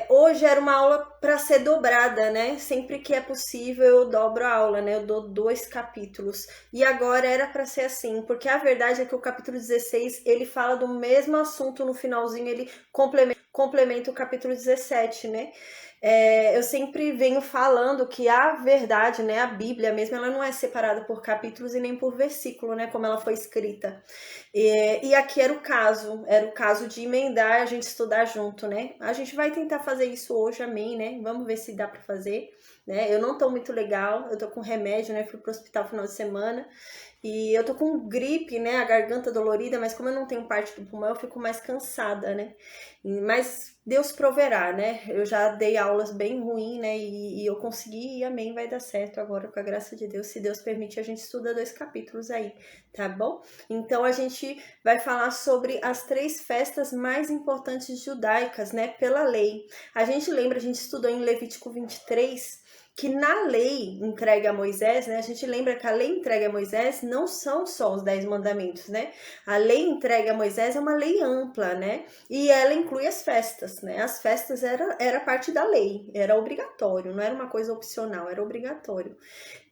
Hoje era uma aula para ser dobrada, né? Sempre que é possível eu dobro a aula, né? Eu dou 2 capítulos. E agora era para ser assim, porque a verdade é que o capítulo 16 ele fala do mesmo assunto no finalzinho, ele complementa o capítulo 17, né? Eu sempre venho falando que a verdade, né, a Bíblia mesmo, ela não é separada por capítulos e nem por versículo, né, como ela foi escrita. E aqui era o caso de emendar, a gente estudar junto, né? A gente vai tentar fazer isso hoje, amém, né? Vamos ver se dá para fazer, né? Eu não tô muito legal, eu tô com remédio, né? Fui pro hospital no final de semana. E eu tô com gripe, né? A garganta dolorida, mas como eu não tenho parte do pulmão, eu fico mais cansada, né? Mas Deus proverá, né? Eu já dei aulas bem ruins, né? E eu consegui, e amém, vai dar certo agora, com a graça de Deus. Se Deus permite, a gente estuda 2 capítulos aí, tá bom? Então a gente vai falar sobre as 3 festas mais importantes judaicas, né? Pela lei. A gente lembra, a gente estudou em Levítico 23 que na lei entregue a Moisés, né? A gente lembra que a lei entregue a Moisés não são só os 10 mandamentos, né? A lei entregue a Moisés é uma lei ampla, né? E ela inclui as festas, né? As festas era parte da lei, era obrigatório, não era uma coisa opcional, era obrigatório.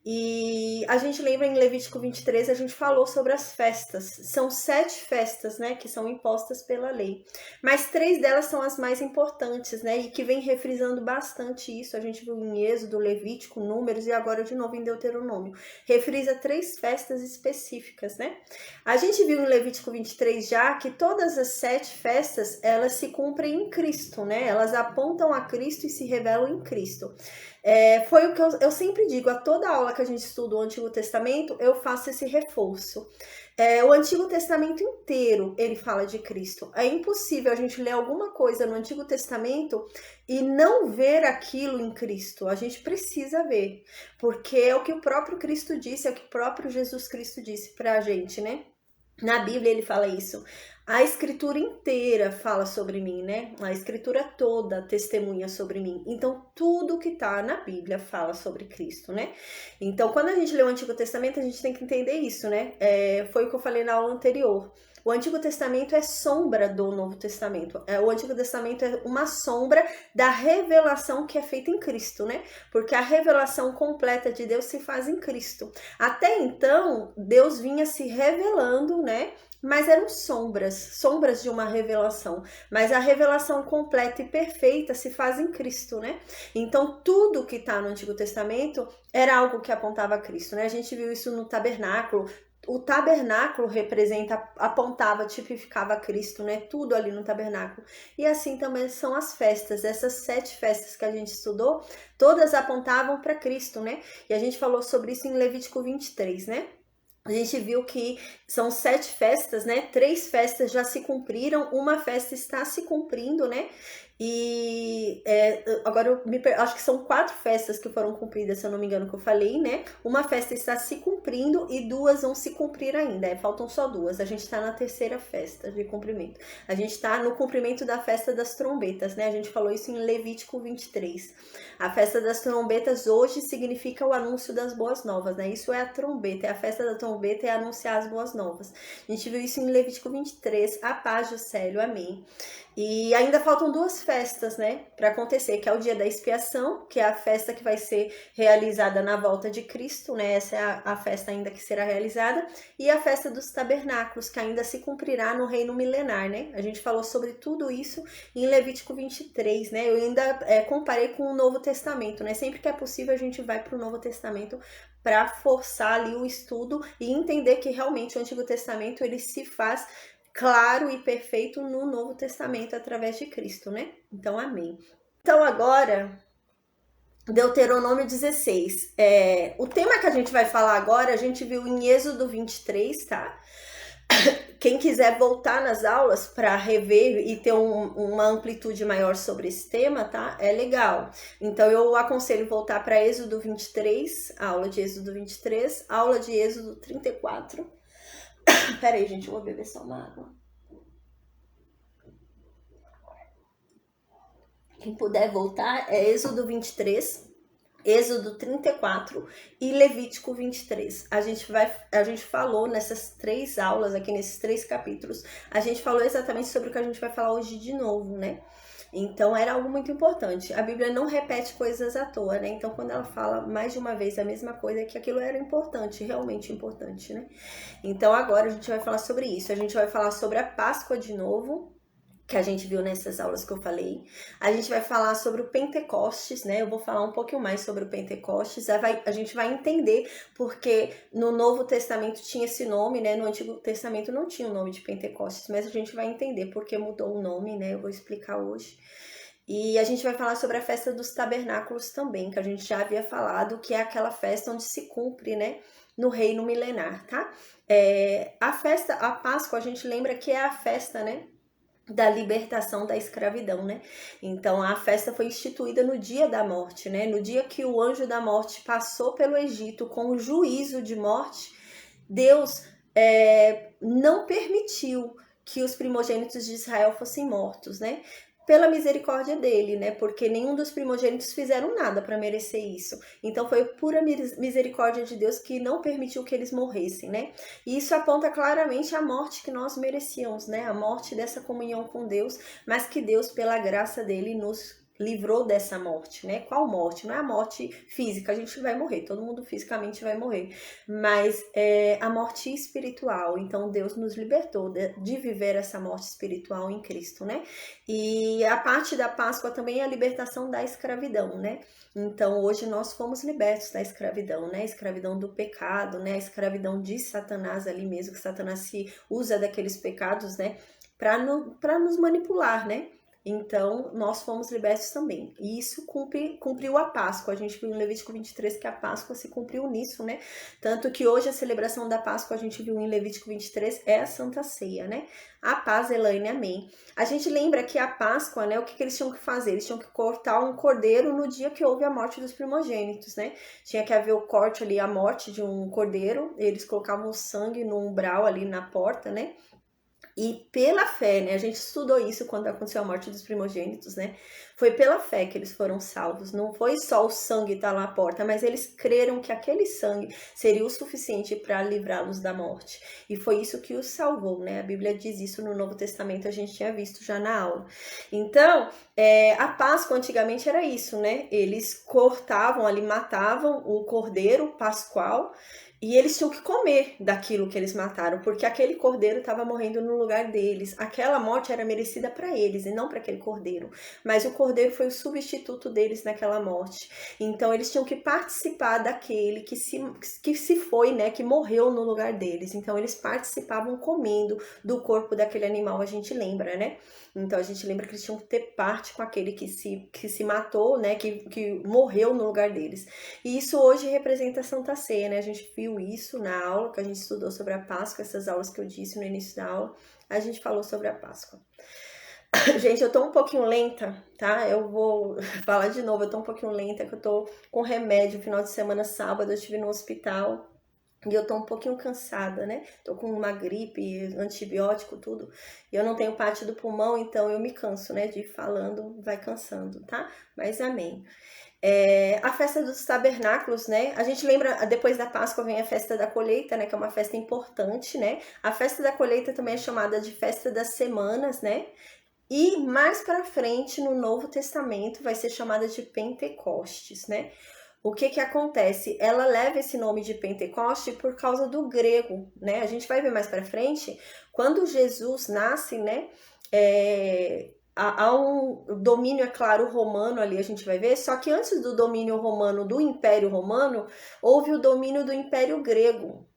E a gente lembra em Levítico 23, a gente falou sobre as festas. São 7 festas, né, que são impostas pela lei. Mas 3 delas são as mais importantes, né, e que vem refrisando bastante isso. A gente viu em Êxodo, Levítico, Números e agora de novo em Deuteronômio. Refrisa 3 festas específicas, né? A gente viu em Levítico 23 já que todas as 7 festas, elas se cumprem em Cristo, né? Elas apontam a Cristo e se revelam em Cristo. Foi o que eu sempre digo, a toda aula que a gente estuda o Antigo Testamento, eu faço esse reforço. O Antigo Testamento inteiro, ele fala de Cristo. É impossível a gente ler alguma coisa no Antigo Testamento e não ver aquilo em Cristo. A gente precisa ver, porque é o que o próprio Cristo disse, é o que o próprio Jesus Cristo disse pra gente, né? Na Bíblia ele fala isso. A escritura inteira fala sobre mim, né? A escritura toda testemunha sobre mim. Então, tudo que tá na Bíblia fala sobre Cristo, né? Então, quando a gente lê o Antigo Testamento, a gente tem que entender isso, né? Foi o que eu falei na aula anterior. O Antigo Testamento é sombra do Novo Testamento. O Antigo Testamento é uma sombra da revelação que é feita em Cristo, né? Porque a revelação completa de Deus se faz em Cristo. Até então, Deus vinha se revelando, né? Mas eram sombras de uma revelação. Mas a revelação completa e perfeita se faz em Cristo, né? Então, tudo que está no Antigo Testamento era algo que apontava a Cristo, né? A gente viu isso no tabernáculo. O tabernáculo apontava, tipificava Cristo, né? Tudo ali no tabernáculo. E assim também são as festas. Essas 7 festas que a gente estudou, todas apontavam para Cristo, né? E a gente falou sobre isso em Levítico 23, né? A gente viu que são 7 festas, né? 3 festas já se cumpriram, uma festa está se cumprindo, né? E agora acho que são 4 festas que foram cumpridas, se eu não me engano, que eu falei, né? Uma festa está se cumprindo e 2 vão se cumprir ainda. Faltam só 2. A gente está na 3ª festa de cumprimento. A gente está no cumprimento da festa das trombetas, né? A gente falou isso em Levítico 23. A festa das trombetas hoje significa o anúncio das boas novas, né? Isso é a trombeta, é a festa da trombeta, é anunciar as boas novas. A gente viu isso em Levítico 23, a paz do céu, amém. E ainda faltam 2 festas, né, para acontecer, que é o dia da expiação, que é a festa que vai ser realizada na volta de Cristo, né, essa é a festa ainda que será realizada, e a festa dos tabernáculos, que ainda se cumprirá no reino milenar, né, a gente falou sobre tudo isso em Levítico 23, né, eu ainda comparei com o Novo Testamento, né, sempre que é possível a gente vai para o Novo Testamento para forçar ali o estudo e entender que realmente o Antigo Testamento ele se faz claro e perfeito no Novo Testamento através de Cristo, né? Então, amém. Então, agora, Deuteronômio 16. O tema que a gente vai falar agora, a gente viu em Êxodo 23, tá? Quem quiser voltar nas aulas para rever e ter uma amplitude maior sobre esse tema, tá? É legal. Então, eu aconselho voltar para Êxodo 23, aula de Êxodo 23, aula de Êxodo 34. Pera aí, gente, eu vou beber só uma água. Quem puder voltar, é Êxodo 23, Êxodo 34 e Levítico 23. A gente falou nessas 3 aulas aqui, nesses 3 capítulos, a gente falou exatamente sobre o que a gente vai falar hoje de novo, né? Então era algo muito importante. A Bíblia não repete coisas à toa, né? Então quando ela fala mais de uma vez a mesma coisa, é que aquilo era importante, realmente importante, né? Então agora a gente vai falar sobre isso. A gente vai falar sobre a Páscoa de novo, que a gente viu nessas aulas que eu falei. A gente vai falar sobre o Pentecostes, né? Eu vou falar um pouquinho mais sobre o Pentecostes. A gente vai entender porque no Novo Testamento tinha esse nome, né? No Antigo Testamento não tinha o nome de Pentecostes, mas a gente vai entender porque mudou o nome, né? Eu vou explicar hoje. E a gente vai falar sobre a festa dos tabernáculos também, que a gente já havia falado, que é aquela festa onde se cumpre, né, no reino milenar, tá? A Páscoa, a gente lembra que é a festa, né, da libertação da escravidão, né? Então a festa foi instituída no dia da morte, né? No dia que o anjo da morte passou pelo Egito com o juízo de morte, Deus não permitiu que os primogênitos de Israel fossem mortos, né? Pela misericórdia dele, né? Porque nenhum dos primogênitos fizeram nada para merecer isso. Então foi pura misericórdia de Deus que não permitiu que eles morressem, né? E isso aponta claramente a morte que nós merecíamos, né? A morte dessa comunhão com Deus, mas que Deus, pela graça dele, nos livrou dessa morte, né? Qual morte? Não é a morte física, a gente vai morrer, todo mundo fisicamente vai morrer, mas é a morte espiritual. Então Deus nos libertou de viver essa morte espiritual em Cristo, né? E a parte da Páscoa também é a libertação da escravidão, né? Então hoje nós fomos libertos da escravidão, né? A escravidão do pecado, né? A escravidão de Satanás ali mesmo, que Satanás se usa daqueles pecados, né? Para nos manipular, né? Então, nós fomos libertos também. E isso cumpriu a Páscoa. A gente viu em Levítico 23 que a Páscoa se cumpriu nisso, né? Tanto que hoje a celebração da Páscoa, a gente viu em Levítico 23, é a Santa Ceia, né? A paz, Elaine, amém. A gente lembra que a Páscoa, né? O que eles tinham que fazer? Eles tinham que cortar um cordeiro no dia que houve a morte dos primogênitos, né? Tinha que haver o corte ali, a morte de um cordeiro. Eles colocavam o sangue no umbral ali na porta, né? E pela fé, né? A gente estudou isso quando aconteceu a morte dos primogênitos, né? Foi pela fé que eles foram salvos. Não foi só o sangue estar lá na porta, mas eles creram que aquele sangue seria o suficiente para livrá-los da morte. E foi isso que os salvou, né? A Bíblia diz isso no Novo Testamento, a gente tinha visto já na aula. Então, a Páscoa antigamente era isso, né? Eles cortavam ali, matavam o cordeiro pascual, e eles tinham que comer daquilo que eles mataram, porque aquele cordeiro estava morrendo no lugar deles. Aquela morte era merecida para eles e não para aquele cordeiro. Mas o cordeiro foi o substituto deles naquela morte. Então eles tinham que participar daquele que se foi, né, que morreu no lugar deles. Então eles participavam comendo do corpo daquele animal, a gente lembra, né? Então a gente lembra que eles tinham que ter parte com aquele que se matou, né, que morreu no lugar deles. E isso hoje representa a Santa Ceia, né? A gente viu isso na aula que a gente estudou sobre a Páscoa, essas aulas que eu disse no início da aula, a gente falou sobre a Páscoa. Gente, eu tô um pouquinho lenta, tá? Eu vou falar de novo, eu tô um pouquinho lenta, que eu tô com remédio, final de semana, sábado, eu estive no hospital e eu tô um pouquinho cansada, né? Tô com uma gripe, antibiótico, tudo. E eu não tenho parte do pulmão, então eu me canso, né? De ir falando, vai cansando, tá? Mas amém. A festa dos tabernáculos, né? A gente lembra, depois da Páscoa vem a festa da colheita, né? Que é uma festa importante, né? A festa da colheita também é chamada de festa das semanas, né? E mais para frente, no Novo Testamento, vai ser chamada de Pentecostes, né? O que acontece? Ela leva esse nome de Pentecoste por causa do grego, né? A gente vai ver mais para frente, quando Jesus nasce, né? Há um domínio, é claro, romano ali, a gente vai ver, só que antes do domínio romano, do Império Romano, houve o domínio do Império Grego.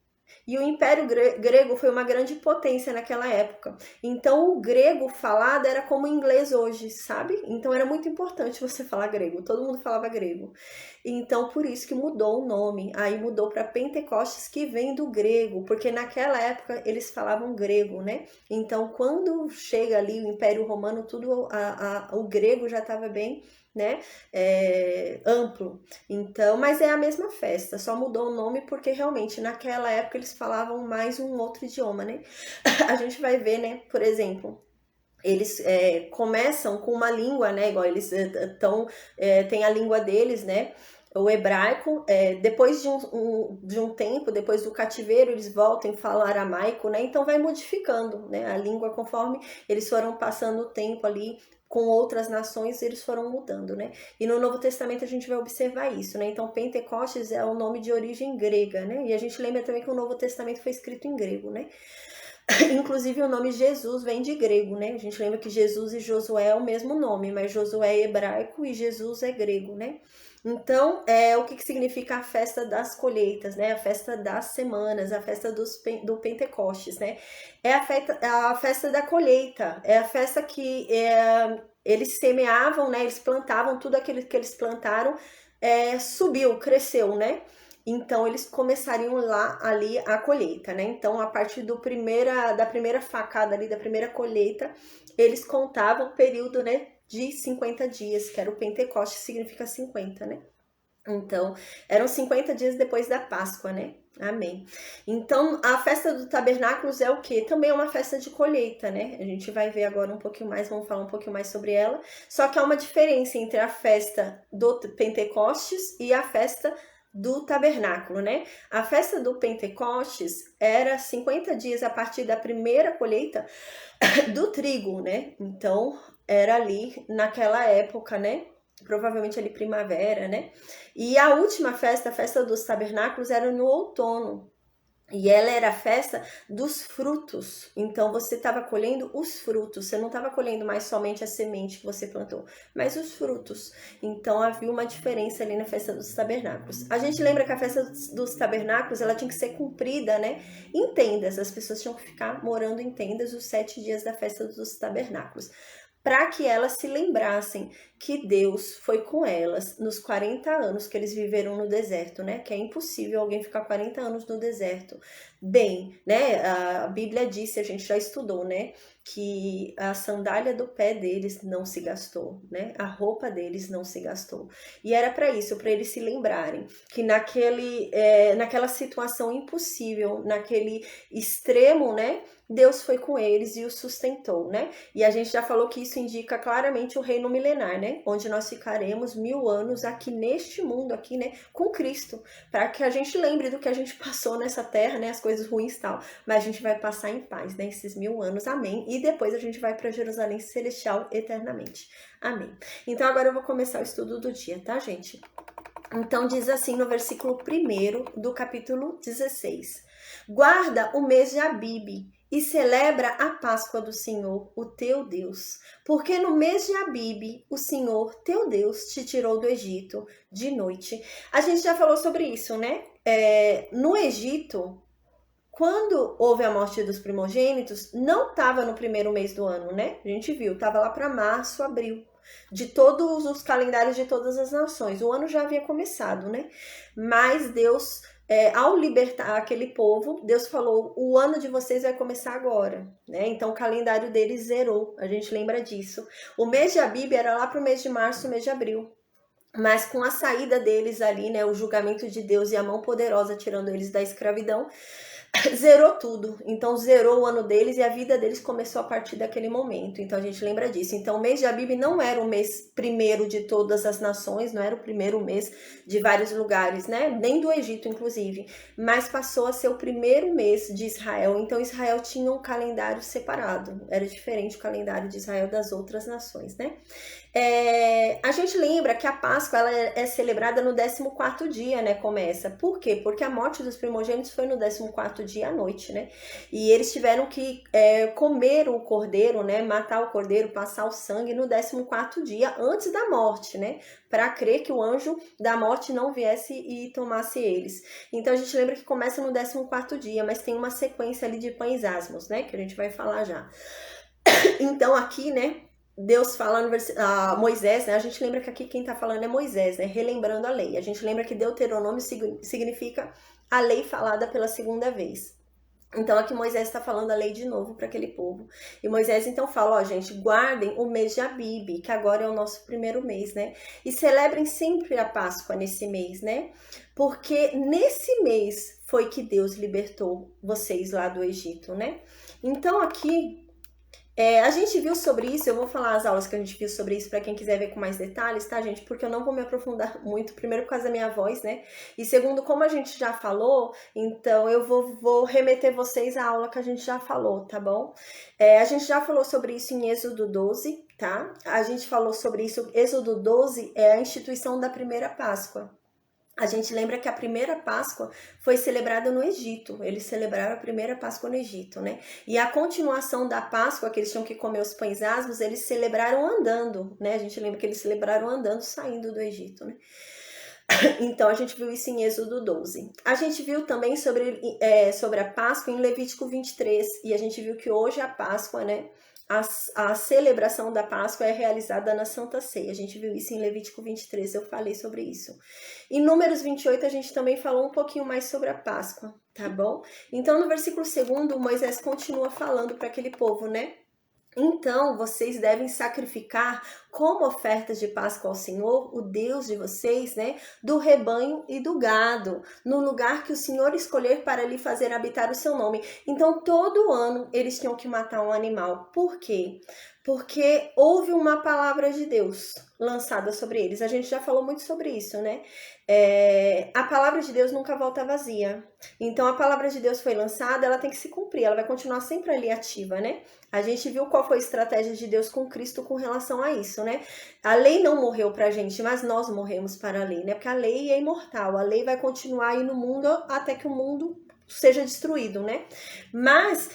E o Império Grego foi uma grande potência naquela época. Então, o grego falado era como o inglês hoje, sabe? Então, era muito importante você falar grego. Todo mundo falava grego. Então, por isso que mudou o nome. Aí mudou para Pentecostes, que vem do grego. Porque naquela época, eles falavam grego, né? Então, quando chega ali o Império Romano, tudo o grego já estava bem, né, amplo. Então, mas é a mesma festa, só mudou o nome porque realmente naquela época eles falavam mais um outro idioma, né? A gente vai ver, né, por exemplo, eles começam com uma língua, né, igual eles tem a língua deles, né, o hebraico, depois de um tempo, depois do cativeiro, eles voltam a falar aramaico, né, então vai modificando, né, a língua conforme eles foram passando o tempo ali, com outras nações, eles foram mudando, né? E no Novo Testamento a gente vai observar isso, né? Então, Pentecostes é um nome de origem grega, né? E a gente lembra também que o Novo Testamento foi escrito em grego, né? Inclusive o nome Jesus vem de grego, né? A gente lembra que Jesus e Josué é o mesmo nome, mas Josué é hebraico e Jesus é grego, né? Então, o que significa a festa das colheitas, né? A festa das semanas, a festa do Pentecostes, né? É a festa da colheita, é a festa que eles semeavam, né? Eles plantavam, tudo aquilo que eles plantaram subiu, cresceu, né? Então, eles começariam ali a colheita, né? Então, a partir da primeira facada ali, da primeira colheita, eles contavam o período, né, de 50 dias, que era o Pentecoste, que significa 50, né? Então, eram 50 dias depois da Páscoa, né? Amém. Então, a festa do Tabernáculos é o quê? Também é uma festa de colheita, né? A gente vai ver agora um pouquinho mais, vamos falar um pouquinho mais sobre ela. Só que há uma diferença entre a festa do Pentecostes e a festa do tabernáculo, né? A festa do Pentecostes era 50 dias a partir da primeira colheita do trigo, né? Então, era ali naquela época, né? Provavelmente ali primavera, né? E a última festa, a festa dos tabernáculos, era no outono. E ela era a festa dos frutos. Então você estava colhendo os frutos. Você não estava colhendo mais somente a semente que você plantou, mas os frutos. Então havia uma diferença ali na festa dos tabernáculos. A gente lembra que a festa dos tabernáculos ela tinha que ser cumprida, né? Em tendas. As pessoas tinham que ficar morando em tendas os 7 dias da festa dos tabernáculos, para que elas se lembrassem que Deus foi com elas nos 40 anos que eles viveram no deserto, né? Que é impossível alguém ficar 40 anos no deserto. Bem, né? A Bíblia disse, a gente já estudou, né? Que a sandália do pé deles não se gastou, né? A roupa deles não se gastou. E era para isso, para eles se lembrarem que naquela situação impossível, naquele extremo, né? Deus foi com eles e os sustentou, né? E a gente já falou que isso indica claramente o reino milenar, né? Onde nós ficaremos 1000 anos aqui neste mundo, aqui, né? Com Cristo, para que a gente lembre do que a gente passou nessa terra, né? As coisas ruins e tal. Mas a gente vai passar em paz, né? Esses 1000 anos, amém. E depois a gente vai para Jerusalém celestial eternamente, amém. Então agora eu vou começar o estudo do dia, tá, gente? Então diz assim no versículo 1 do capítulo 16: guarda o mês de Abibe e celebra a Páscoa do Senhor, o teu Deus. Porque no mês de Abibe, o Senhor, teu Deus, te tirou do Egito de noite. A gente já falou sobre isso, né? No Egito, quando houve a morte dos primogênitos, não estava no primeiro mês do ano, né? A gente viu, estava lá para março, abril. De todos os calendários de todas as nações. O ano já havia começado, né? Mas Deus... ao libertar aquele povo, Deus falou, o ano de vocês vai começar agora, né? Então o calendário deles zerou, a gente lembra disso. O mês de Abibe era lá para o mês de março, o mês de abril. Mas com a saída deles ali, né, o julgamento de Deus e a mão poderosa tirando eles da escravidão, zerou tudo. Então zerou o ano deles e a vida deles começou a partir daquele momento. Então a gente lembra disso. Então o mês de Abibe não era o mês primeiro de todas as nações, não era o primeiro mês de vários lugares, né? Nem do Egito, inclusive. Mas passou a ser o primeiro mês de Israel. Então Israel tinha um calendário separado. Era diferente o calendário de Israel das outras nações, né? A gente lembra que a Páscoa ela é celebrada no 14º dia, né? Começa. Por quê? Porque a morte dos primogênitos foi no 14º dia à noite, né? E eles tiveram que comer o cordeiro, né? Matar o cordeiro, passar o sangue no 14º dia antes da morte, né? Para crer que o anjo da morte não viesse e tomasse eles. Então a gente lembra que começa no 14º dia, mas tem uma sequência ali de pães asmos, né? Que a gente vai falar já. Então aqui, né? Deus fala no Moisés, né? A gente lembra que aqui quem tá falando é Moisés, né? Relembrando a lei. A gente lembra que Deuteronômio significa a lei falada pela segunda vez. Então aqui Moisés está falando a lei de novo para aquele povo. E Moisés então fala, ó gente, guardem o mês de Abibe, que agora é o nosso primeiro mês, né? E celebrem sempre a Páscoa nesse mês, né? Porque nesse mês foi que Deus libertou vocês lá do Egito, né? Então aqui... A gente viu sobre isso, eu vou falar as aulas que a gente viu sobre isso para quem quiser ver com mais detalhes, tá, gente? Porque eu não vou me aprofundar muito, primeiro por causa da minha voz, né? E segundo, como a gente já falou, então eu vou remeter vocês à aula que a gente já falou, tá bom? A gente já falou sobre isso em Êxodo 12, tá? A gente falou sobre isso, Êxodo 12 é a instituição da primeira Páscoa. A gente lembra que a primeira Páscoa foi celebrada no Egito. Eles celebraram a primeira Páscoa no Egito, né? E a continuação da Páscoa, que eles tinham que comer os pães asmos, eles celebraram andando, né? A gente lembra que eles celebraram andando, saindo do Egito, né? Então, a gente viu isso em Êxodo 12. A gente viu também sobre a Páscoa em Levítico 23. E a gente viu que hoje a Páscoa, né? A celebração da Páscoa é realizada na Santa Ceia. A gente viu isso em Levítico 23, eu falei sobre isso. Em Números 28, a gente também falou um pouquinho mais sobre a Páscoa, tá bom? Então, no versículo 2, Moisés continua falando para aquele povo, né? Então, vocês devem sacrificar como ofertas de Páscoa ao Senhor, o Deus de vocês, né, do rebanho e do gado, no lugar que o Senhor escolher para lhe fazer habitar o seu nome. Então, todo ano eles tinham que matar um animal. Por quê? Porque houve uma palavra de Deus lançada sobre eles. A gente já falou muito sobre isso, né? A palavra de Deus nunca volta vazia. Então, a palavra de Deus foi lançada, ela tem que se cumprir, ela vai continuar sempre ali ativa, né? A gente viu qual foi a estratégia de Deus com Cristo com relação a isso, né? A lei não morreu pra gente, mas nós morremos para a lei, né? Porque a lei é imortal, a lei vai continuar aí no mundo até que o mundo seja destruído, né? Mas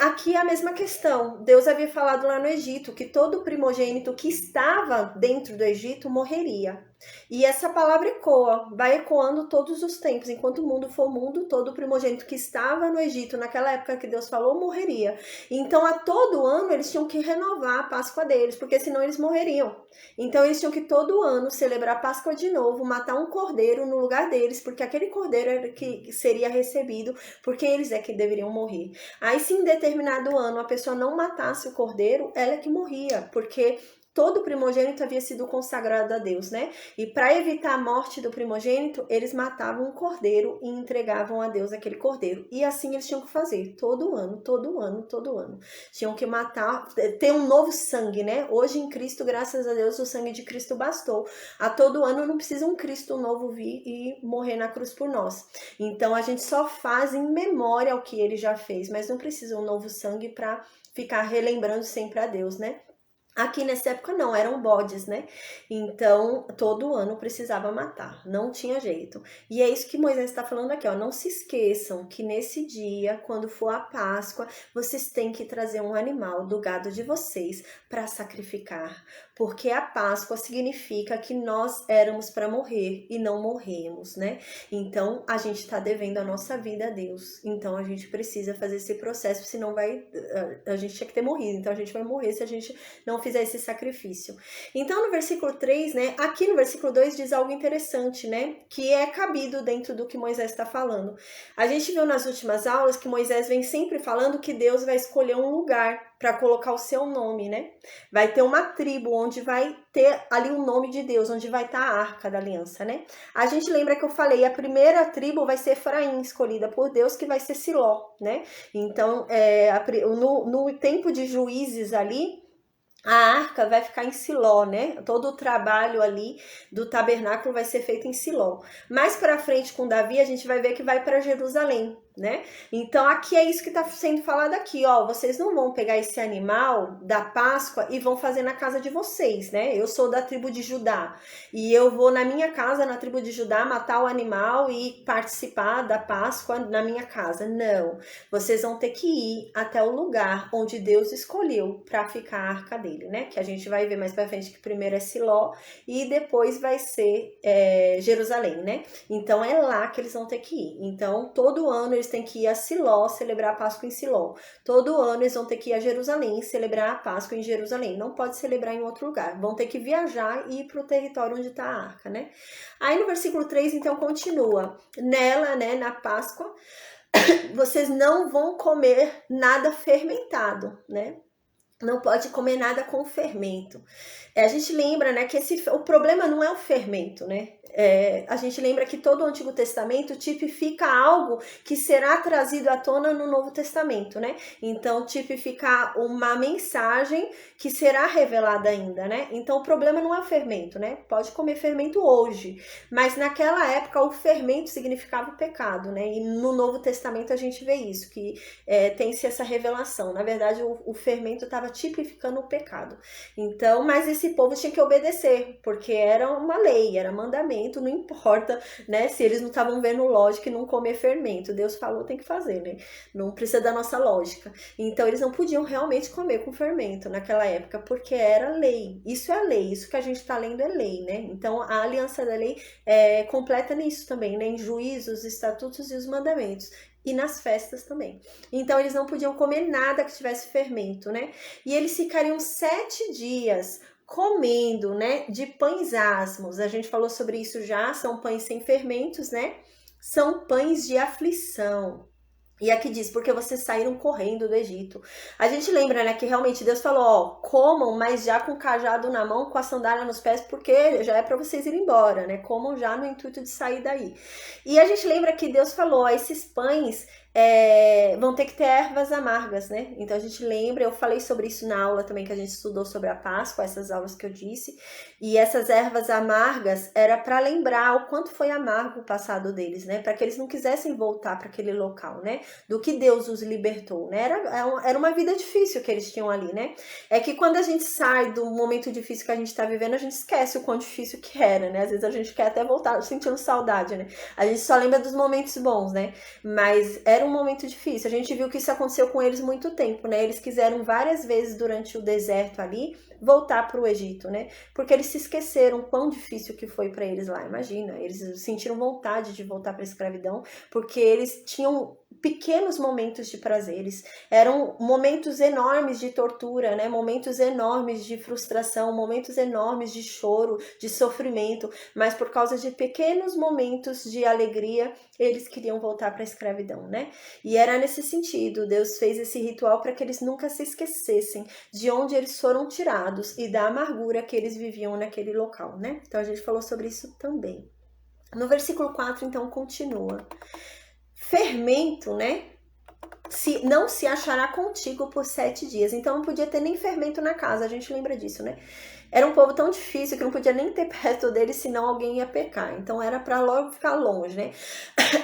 aqui é a mesma questão. Deus havia falado lá no Egito que todo primogênito que estava dentro do Egito morreria. E essa palavra ecoa, vai ecoando todos os tempos. Enquanto o mundo for mundo, todo primogênito que estava no Egito, naquela época que Deus falou, morreria. Então, a todo ano, eles tinham que renovar a Páscoa deles, porque senão eles morreriam. Então, eles tinham que todo ano celebrar a Páscoa de novo, matar um cordeiro no lugar deles, porque aquele cordeiro era que seria recebido, porque eles é que deveriam morrer. Aí, se em determinado ano a pessoa não matasse o cordeiro, ela é que morria, porque todo primogênito havia sido consagrado a Deus, né? E para evitar a morte do primogênito, eles matavam um cordeiro e entregavam a Deus aquele cordeiro. E assim eles tinham que fazer, todo ano, todo ano, todo ano. Tinham que matar, ter um novo sangue, né? Hoje em Cristo, graças a Deus, o sangue de Cristo bastou. A todo ano não precisa um Cristo novo vir e morrer na cruz por nós. Então a gente só faz em memória ao que ele já fez, mas não precisa um novo sangue para ficar relembrando sempre a Deus, né? Aqui nessa época não, eram bodes, né? Então, todo ano precisava matar, não tinha jeito. E é isso que Moisés está falando aqui, ó. Não se esqueçam que nesse dia, quando for a Páscoa, vocês têm que trazer um animal do gado de vocês para sacrificar. Porque a Páscoa significa que nós éramos para morrer e não morremos, né? Então, a gente está devendo a nossa vida a Deus. Então, a gente precisa fazer esse processo, senão a gente tinha que ter morrido. Então, a gente vai morrer se a gente não fizer esse sacrifício. Então, no versículo 3, né? Aqui no versículo 2 diz algo interessante, né? Que é cabido dentro do que Moisés está falando. A gente viu nas últimas aulas que Moisés vem sempre falando que Deus vai escolher um lugar para colocar o seu nome, né? Vai ter uma tribo onde vai ter ali o nome de Deus, onde vai estar a Arca da Aliança, né? A gente lembra que eu falei, a primeira tribo vai ser Efraim, escolhida por Deus, que vai ser Siló, né? Então, no tempo de Juízes ali, a arca vai ficar em Siló, né? Todo o trabalho ali do tabernáculo vai ser feito em Siló. Mais para frente com Davi, a gente vai ver que vai para Jerusalém, né? Então, aqui é isso que está sendo falado aqui, ó. Vocês não vão pegar esse animal da Páscoa e vão fazer na casa de vocês, né? Eu sou da tribo de Judá e eu vou na minha casa, na tribo de Judá, matar o animal e participar da Páscoa na minha casa. Não. Vocês vão ter que ir até o lugar onde Deus escolheu para ficar a arca dele, né? Que a gente vai ver mais para frente que primeiro é Siló e depois vai ser Jerusalém, né? Então, é lá que eles vão ter que ir. Então, todo ano eles têm que ir a Siló, celebrar a Páscoa em Siló. Todo ano eles vão ter que ir a Jerusalém, celebrar a Páscoa em Jerusalém. Não pode celebrar em outro lugar. Vão ter que viajar e ir para o território onde está a arca, né? Aí no versículo 3, então, continua. Nela, né, na Páscoa, vocês não vão comer nada fermentado, né? não pode comer nada com fermento. A gente lembra, né, que o problema não é o fermento, né? A gente lembra que todo o Antigo Testamento tipifica algo que será trazido à tona no Novo Testamento, né? Então, tipifica uma mensagem que será revelada ainda, né? Então, o problema não é o fermento, né? Pode comer fermento hoje, mas naquela época o fermento significava o pecado, né? E no Novo Testamento a gente vê isso, que tem-se essa revelação. Na verdade, o fermento estava tipificando o pecado. Então, mas esse povo tinha que obedecer, porque era uma lei, era mandamento, não importa, né, se eles não estavam vendo lógica e não comer fermento. Deus falou, tem que fazer, né? Não precisa da nossa lógica. Então, eles não podiam realmente comer com fermento naquela época, porque era lei. Isso é lei, isso que a gente está lendo é lei, né? Então, a aliança da lei é completa nisso também, né? Em juízos, estatutos e os mandamentos. E nas festas também. Então, eles não podiam comer nada que tivesse fermento, né? E eles ficariam 7 dias comendo, né, de pães asmos. A gente falou sobre isso já, são pães sem fermentos, né? São pães de aflição. E aqui diz, porque vocês saíram correndo do Egito. A gente lembra, né, que realmente Deus falou, ó, comam, mas já com o cajado na mão, com a sandália nos pés, porque já é para vocês irem embora, né? Comam já no intuito de sair daí. E a gente lembra que Deus falou, ó, esses pães vão ter que ter ervas amargas, né? Então a gente lembra, eu falei sobre isso na aula também que a gente estudou sobre a Páscoa, essas aulas que eu disse, e essas ervas amargas era para lembrar o quanto foi amargo o passado deles, né? Para que eles não quisessem voltar para aquele local, né? Do que Deus os libertou, né? Era uma vida difícil que eles tinham ali, né? É que quando a gente sai do momento difícil que a gente está vivendo, a gente esquece o quão difícil que era, né? Às vezes a gente quer até voltar sentindo saudade, né? A gente só lembra dos momentos bons, né? Mas era um momento difícil. A gente viu que isso aconteceu com eles muito tempo, né? Eles quiseram várias vezes durante o deserto ali voltar para o Egito, né? Porque eles se esqueceram quão difícil que foi para eles lá. Imagina, eles sentiram vontade de voltar para a escravidão, porque eles tinham pequenos momentos de prazeres, eram momentos enormes de tortura, né? Momentos enormes de frustração, momentos enormes de choro, de sofrimento, mas por causa de pequenos momentos de alegria, eles queriam voltar para a escravidão, né? E era nesse sentido, Deus fez esse ritual para que eles nunca se esquecessem de onde eles foram tirados e da amargura que eles viviam naquele local, né? Então a gente falou sobre isso também. No versículo 4, então, continua. Fermento, né? Não se achará contigo por 7 dias. Então não podia ter nem fermento na casa, a gente lembra disso, né? Era um povo tão difícil que não podia nem ter perto dele, senão alguém ia pecar. Então era para logo ficar longe, né?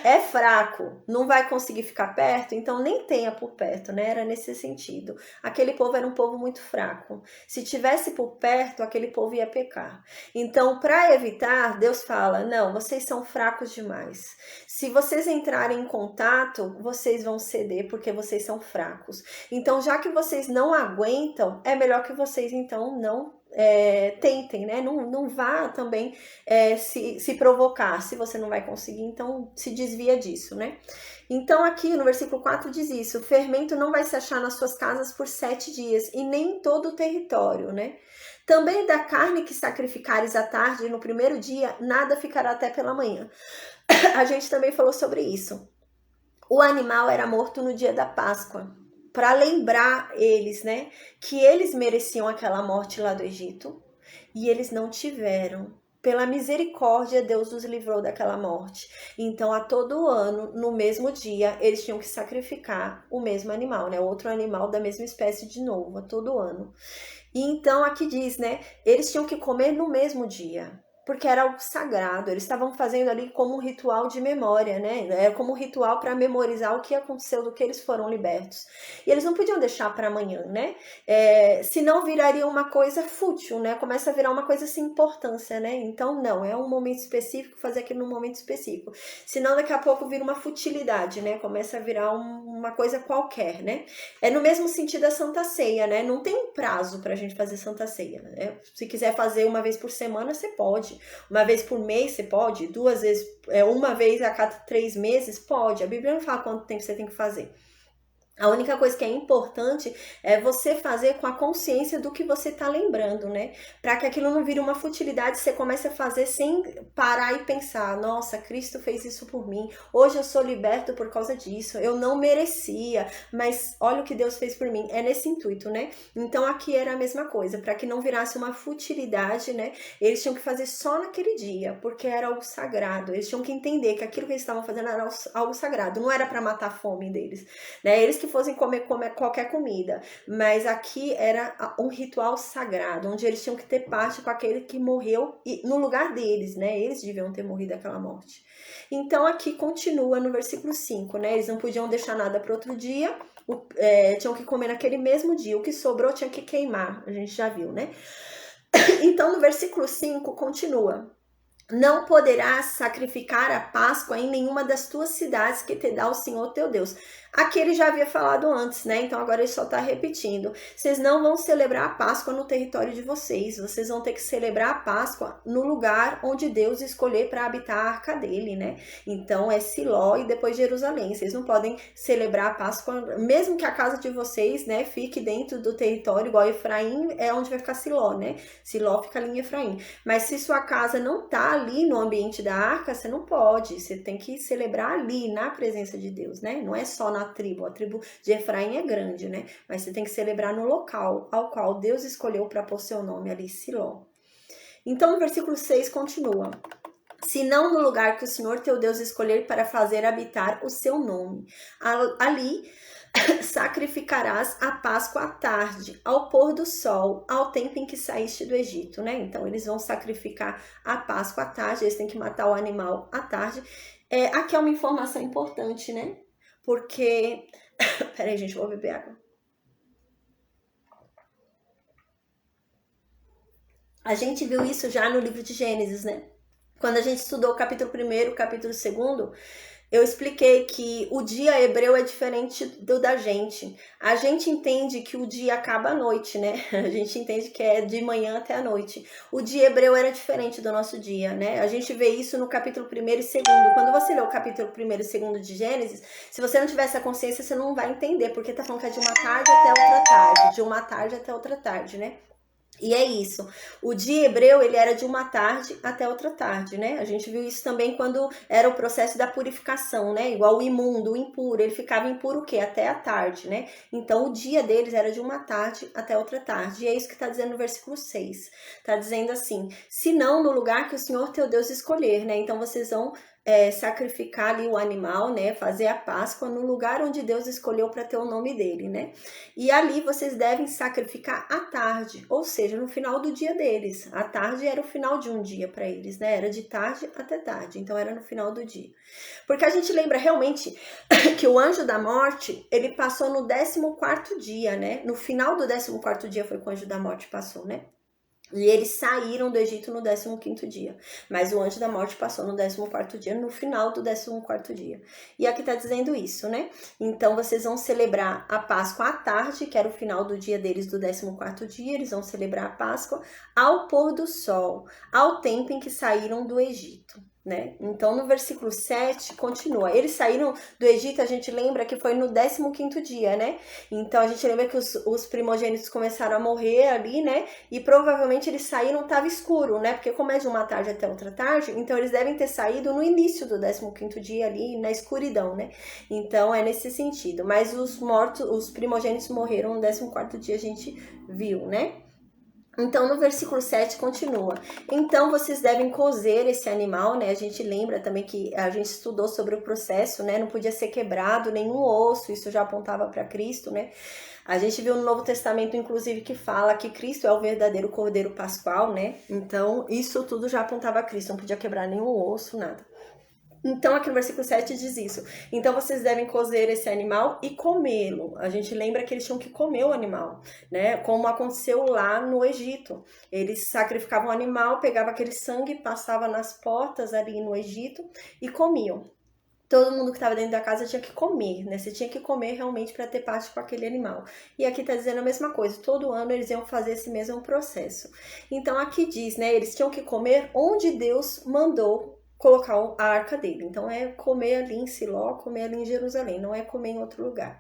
É fraco, não vai conseguir ficar perto, então nem tenha por perto, né? Era nesse sentido. Aquele povo era um povo muito fraco. Se tivesse por perto, aquele povo ia pecar. Então, para evitar, Deus fala, não, vocês são fracos demais. Se vocês entrarem em contato, vocês vão ceder porque vocês são fracos. Então, já que vocês não aguentam, é melhor que vocês, então, não tentem, né? Não vá também se provocar. Se você não vai conseguir, então se desvia disso, né? Então aqui no versículo 4 diz isso, o fermento não vai se achar nas suas casas por 7 dias e nem em todo o território, né? Também da carne que sacrificares à tarde no primeiro dia, nada ficará até pela manhã. A gente também falou sobre isso. O animal era morto no dia da Páscoa, para lembrar eles, né, que eles mereciam aquela morte lá do Egito e eles não tiveram. Pela misericórdia, Deus os livrou daquela morte. Então, a todo ano, no mesmo dia, eles tinham que sacrificar o mesmo animal, né, outro animal da mesma espécie de novo, a todo ano. E então, aqui diz, né, eles tinham que comer no mesmo dia, porque era algo sagrado, eles estavam fazendo ali como um ritual de memória, né? Era como um ritual para memorizar o que aconteceu, do que eles foram libertos. E eles não podiam deixar para amanhã, né? Senão viraria uma coisa fútil, né? Começa a virar uma coisa sem importância, né? Então, não, é um momento específico, fazer aquilo num momento específico. Senão, daqui a pouco vira uma futilidade, né? Começa a virar uma coisa qualquer, né? É no mesmo sentido da Santa Ceia, né? Não tem um prazo pra gente fazer Santa Ceia, né? Se quiser fazer uma vez por semana, você pode. Uma vez por mês você pode, 2 vezes, uma vez a cada 3 meses, pode. A Bíblia não fala quanto tempo você tem que fazer. A única coisa que é importante é você fazer com a consciência do que você tá lembrando, né? Para que aquilo não vire uma futilidade, você comece a fazer sem parar e pensar: nossa, Cristo fez isso por mim, hoje eu sou liberto por causa disso, eu não merecia, mas olha o que Deus fez por mim. É nesse intuito, né? Então aqui era a mesma coisa, para que não virasse uma futilidade, né? Eles tinham que fazer só naquele dia, porque era algo sagrado. Eles tinham que entender que aquilo que eles estavam fazendo era algo sagrado, não era para matar a fome deles, né? Eles que fossem comer qualquer comida, mas aqui era um ritual sagrado, onde eles tinham que ter parte com aquele que morreu no lugar deles, né? Eles deviam ter morrido aquela morte. Então aqui continua no versículo 5, né? Eles não podiam deixar nada para outro dia, tinham que comer naquele mesmo dia, o que sobrou tinha que queimar, a gente já viu, né? Então no versículo 5 continua: não poderás sacrificar a Páscoa em nenhuma das tuas cidades que te dá o Senhor teu Deus. Aqui ele já havia falado antes, né? Então agora ele só está repetindo. Vocês não vão celebrar a Páscoa no território de vocês. Vocês vão ter que celebrar a Páscoa no lugar onde Deus escolher para habitar a arca dele, né? Então é Siló e depois Jerusalém. Vocês não podem celebrar a Páscoa, mesmo que a casa de vocês, né, fique dentro do território, igual Efraim é onde vai ficar Siló, né? Siló fica ali em Efraim. Mas se sua casa não tá ali no ambiente da arca, você não pode. Você tem que celebrar ali, na presença de Deus, né? Não é só na tribo. A tribo de Efraim é grande, né? Mas você tem que celebrar no local ao qual Deus escolheu para pôr seu nome ali, Siló. Então, no versículo 6 continua: se não no lugar que o Senhor teu Deus escolher para fazer habitar o seu nome. Ali sacrificarás a Páscoa à tarde, ao pôr do sol, ao tempo em que saíste do Egito, né? Então, eles vão sacrificar a Páscoa à tarde, eles têm que matar o animal à tarde. Aqui é uma informação importante, né? Porque... Peraí, gente, vou beber água. A gente viu isso já no livro de Gênesis, né? Quando a gente estudou o capítulo 1, o capítulo 2, eu expliquei que o dia hebreu é diferente do da gente. A gente entende que o dia acaba à noite, né? A gente entende que é de manhã até a noite. O dia hebreu era diferente do nosso dia, né? A gente vê isso no capítulo 1 e 2. Quando você lê o capítulo 1 e 2 de Gênesis, se você não tiver essa consciência, você não vai entender, porque tá falando que é de uma tarde até outra tarde, de uma tarde até outra tarde, né? E é isso. O dia hebreu, ele era de uma tarde até outra tarde, né? A gente viu isso também quando era o processo da purificação, né? Igual o imundo, o impuro, ele ficava impuro o quê? Até a tarde, né? Então, o dia deles era de uma tarde até outra tarde. E é isso que está dizendo no versículo 6. Está dizendo assim: se não no lugar que o Senhor teu Deus escolher, né? Então, vocês vão sacrificar ali o animal, né? Fazer a Páscoa no lugar onde Deus escolheu para ter o nome dele, né? E ali vocês devem sacrificar à tarde, ou seja, no final do dia deles. A tarde era o final de um dia para eles, né? Era de tarde até tarde, então era no final do dia. Porque a gente lembra realmente que o anjo da morte, ele passou no 14º dia, né? No final do 14º dia foi que o anjo da morte passou, né? E eles saíram do Egito no 15º dia. Mas o anjo da morte passou no 14º dia, no final do 14º dia. E aqui tá dizendo isso, né? Então, vocês vão celebrar a Páscoa à tarde, que era o final do dia deles do 14º dia. Eles vão celebrar a Páscoa ao pôr do sol, ao tempo em que saíram do Egito. Né? Então, no versículo 7, continua. Eles saíram do Egito, a gente lembra que foi no 15º dia, né? Então, a gente lembra que os primogênitos começaram a morrer ali, né? E provavelmente eles saíram, estava escuro, né? Porque como é de uma tarde até outra tarde, então eles devem ter saído no início do 15º dia ali, na escuridão, né? Então, é nesse sentido. Mas os primogênitos morreram no 14º dia, a gente viu, né? Então, no versículo 7 continua. Então, vocês devem cozer esse animal, né? A gente lembra também que a gente estudou sobre o processo, né? Não podia ser quebrado nenhum osso, isso já apontava para Cristo, né? A gente viu no Novo Testamento, inclusive, que fala que Cristo é o verdadeiro Cordeiro Pascual, né? Então, isso tudo já apontava a Cristo, não podia quebrar nenhum osso, nada. Então, aqui no versículo 7 diz isso. Então, vocês devem cozer esse animal e comê-lo. A gente lembra que eles tinham que comer o animal, né? Como aconteceu lá no Egito. Eles sacrificavam o animal, pegavam aquele sangue, passavam nas portas ali no Egito e comiam. Todo mundo que estava dentro da casa tinha que comer, né? Você tinha que comer realmente para ter parte com aquele animal. E aqui tá dizendo a mesma coisa. Todo ano eles iam fazer esse mesmo processo. Então, aqui diz, né? Eles tinham que comer onde Deus mandou colocar a arca dele. Então, é comer ali em Siló, comer ali em Jerusalém, não é comer em outro lugar.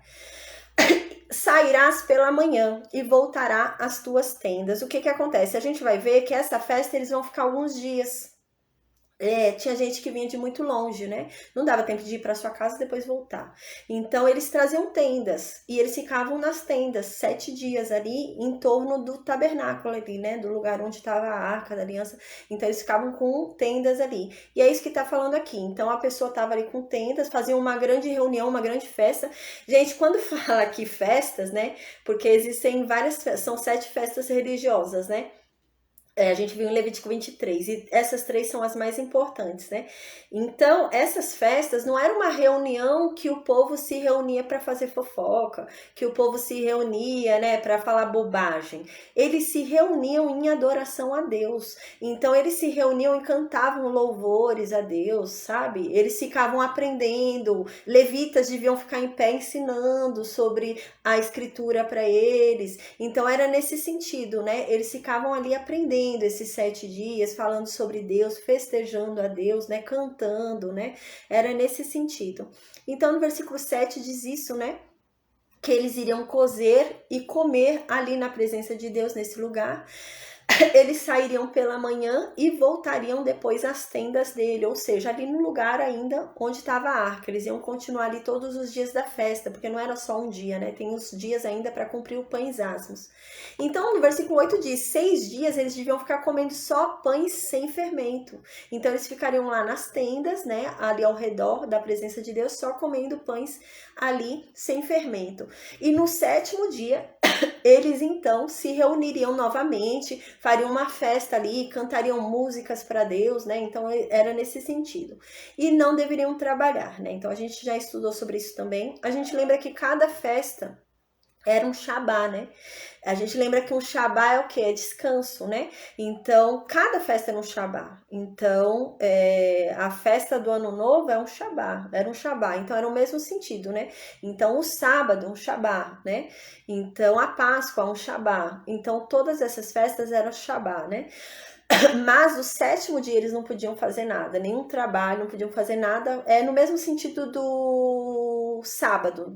sairás pela manhã e voltará às tuas tendas. O que que acontece? A gente vai ver que essa festa eles vão ficar alguns dias. Tinha gente que vinha de muito longe, né? Não dava tempo de ir para sua casa e depois voltar. Então eles traziam tendas e eles ficavam nas tendas 7 dias ali em torno do tabernáculo ali, né? Do lugar onde estava a arca da aliança. Então eles ficavam com tendas ali. E é isso que tá falando aqui. Então a pessoa tava ali com tendas, fazia uma grande reunião, uma grande festa. Gente, quando fala aqui festas, né? Porque existem várias, são 7 festas religiosas, né? A gente viu em Levítico 23, e essas 3 são as mais importantes, né? Então, essas festas não era uma reunião que o povo se reunia para fazer fofoca, que o povo se reunia, né, para falar bobagem. Eles se reuniam em adoração a Deus. Então, eles se reuniam e cantavam louvores a Deus, sabe? Eles ficavam aprendendo, levitas deviam ficar em pé ensinando sobre a escritura para eles. Então, era nesse sentido, né? Eles ficavam ali aprendendo esses 7 dias, falando sobre Deus, festejando a Deus, né, cantando, né, era nesse sentido. Então no versículo 7 diz isso, né, que eles iriam cozer e comer ali na presença de Deus nesse lugar. Eles sairiam pela manhã e voltariam depois às tendas dele, ou seja, ali no lugar ainda onde estava a arca. Eles iam continuar ali todos os dias da festa, porque não era só um dia, né? Tem os dias ainda para cumprir o pães asmos. Então, no versículo 8 diz: 6 dias eles deviam ficar comendo só pães sem fermento. Então, eles ficariam lá nas tendas, né? Ali ao redor da presença de Deus, só comendo pães ali sem fermento. E no 7º dia, eles então se reuniriam novamente, fariam uma festa ali, cantariam músicas para Deus, né? Então era nesse sentido. E não deveriam trabalhar, né? Então a gente já estudou sobre isso também. A gente lembra que cada festa era um Shabá, né? A gente lembra que um Shabá é o quê? É descanso, né? Então, cada festa era um Shabá. Então, a festa do Ano Novo é um Shabá, era um Shabá. Então, era o mesmo sentido, né? Então, o sábado, um Shabá, né? Então, a Páscoa, um Shabá. Então, todas essas festas eram Shabá, né? Mas o 7º dia eles não podiam fazer nada, nenhum trabalho, não podiam fazer nada. É no mesmo sentido do sábado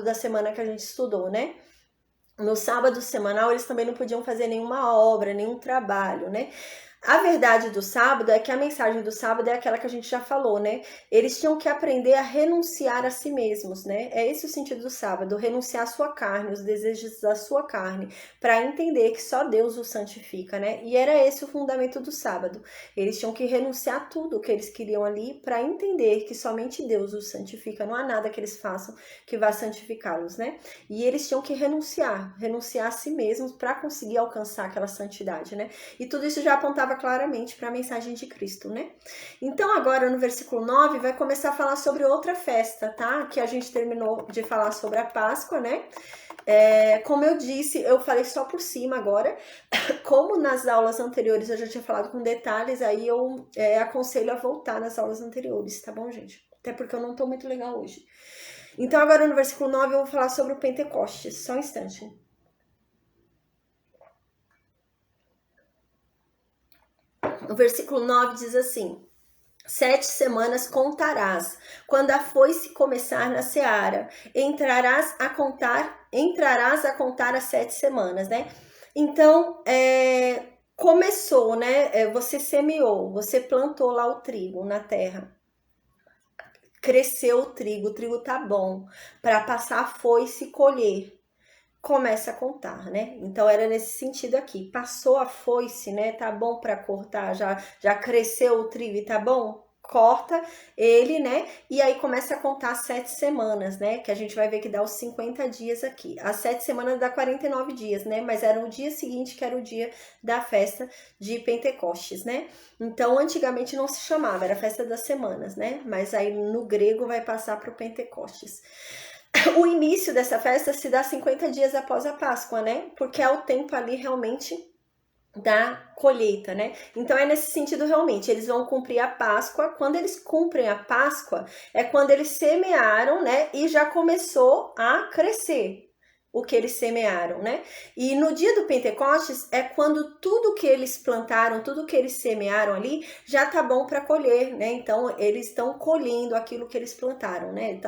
da semana que a gente estudou, né? No sábado semanal eles também não podiam fazer nenhuma obra, nenhum trabalho, né? A verdade do sábado é que a mensagem do sábado é aquela que a gente já falou, né? Eles tinham que aprender a renunciar a si mesmos, né? É esse o sentido do sábado, renunciar à sua carne, os desejos da sua carne, para entender que só Deus o santifica, né? E era esse o fundamento do sábado. Eles tinham que renunciar a tudo o que eles queriam ali para entender que somente Deus os santifica, não há nada que eles façam que vá santificá-los, né? E eles tinham que renunciar a si mesmos para conseguir alcançar aquela santidade, né? E tudo isso já apontava claramente para a mensagem de Cristo, né? Então agora no versículo 9 vai começar a falar sobre outra festa, tá? Que a gente terminou de falar sobre a Páscoa, né? Como eu disse, eu falei só por cima agora. Como nas aulas anteriores eu já tinha falado com detalhes, aí eu aconselho a voltar nas aulas anteriores, tá bom, gente? Até porque eu não tô muito legal hoje. Então agora no versículo 9 eu vou falar sobre o Pentecostes. Só um instante. O versículo 9 diz assim: 7 semanas contarás, quando a foice começar na seara, entrarás a contar as 7 semanas, né? Então, começou, né? Você semeou, você plantou lá o trigo na terra. Cresceu o trigo tá bom, para passar a foice e colher. Começa a contar, né? Então era nesse sentido aqui. Passou a foice, né? Tá bom para cortar, já cresceu o trigo e tá bom? Corta ele, né? E aí começa a contar 7 semanas, né? Que a gente vai ver que dá os 50 dias aqui. As 7 semanas dá 49 dias, né? Mas era o dia seguinte que era o dia da festa de Pentecostes, né? Então antigamente não se chamava, era festa das semanas, né? Mas aí no grego vai passar para o Pentecostes. O início dessa festa se dá 50 dias após a Páscoa, né? Porque é o tempo ali realmente da colheita, né? Então é nesse sentido realmente, eles vão cumprir a Páscoa. Quando eles cumprem a Páscoa, é quando eles semearam, né? E já começou a crescer o que eles semearam, né? E no dia do Pentecostes é quando tudo que eles plantaram, tudo que eles semearam ali, já tá bom para colher, né? Então eles estão colhendo aquilo que eles plantaram, né?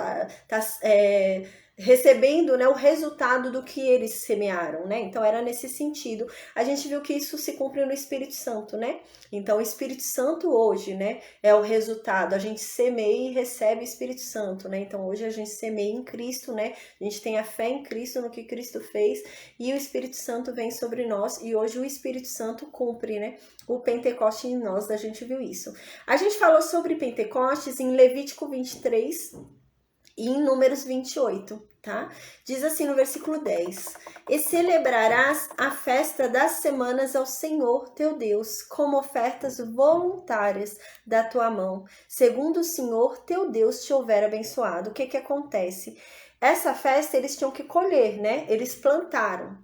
recebendo, né, o resultado do que eles semearam, né? Então era nesse sentido. A gente viu que isso se cumpre no Espírito Santo, né? Então o Espírito Santo hoje, né, é o resultado. A gente semeia e recebe o Espírito Santo, né? Então hoje a gente semeia em Cristo, né? A gente tem a fé em Cristo, no que Cristo fez, e o Espírito Santo vem sobre nós, e hoje o Espírito Santo cumpre, né, o Pentecoste em nós. A gente viu isso. A gente falou sobre Pentecostes em Levítico 23 e em Números 28, tá? Diz assim no versículo 10: E celebrarás a festa das semanas ao Senhor teu Deus, como ofertas voluntárias da tua mão, segundo o Senhor teu Deus te houver abençoado. O que que acontece? Essa festa eles tinham que colher, né? Eles plantaram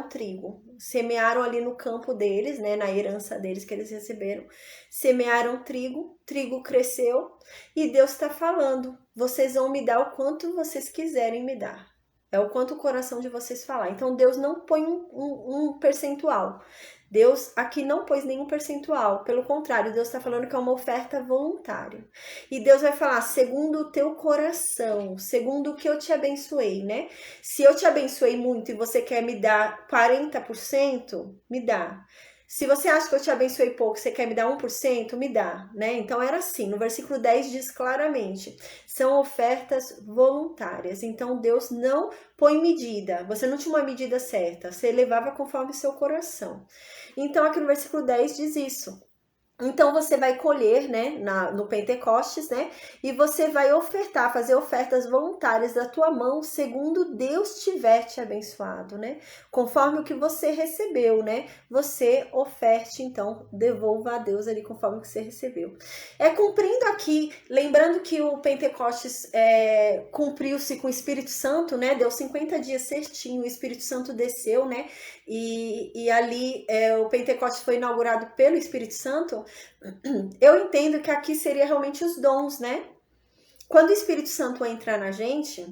trigo, semearam ali no campo deles, né, na herança deles que eles receberam, semearam trigo, trigo cresceu, e Deus está falando, vocês vão me dar o quanto vocês quiserem me dar, é o quanto o coração de vocês falar. Então Deus não põe um percentual, Deus aqui não pôs nenhum percentual, pelo contrário, Deus está falando que é uma oferta voluntária. E Deus vai falar, segundo o teu coração, segundo o que eu te abençoei, né? Se eu te abençoei muito e você quer me dar 40%, me dá. Se você acha que eu te abençoei pouco, você quer me dar 1%, me dá, né? Então era assim, no versículo 10 diz claramente, são ofertas voluntárias. Então Deus não põe medida, você não tinha uma medida certa, você levava conforme seu coração. Então aqui no versículo 10 diz isso. Então você vai colher, né, no Pentecostes, né, e você vai ofertar, fazer ofertas voluntárias da tua mão, segundo Deus tiver te abençoado, né, conforme o que você recebeu, né, você oferte, então, devolva a Deus ali conforme o que você recebeu. Cumprindo aqui, lembrando que o Pentecostes cumpriu-se com o Espírito Santo, né, deu 50 dias certinho, o Espírito Santo desceu, né, e ali o Pentecostes foi inaugurado pelo Espírito Santo. Eu entendo que aqui seria realmente os dons, né? Quando o Espírito Santo entra na gente,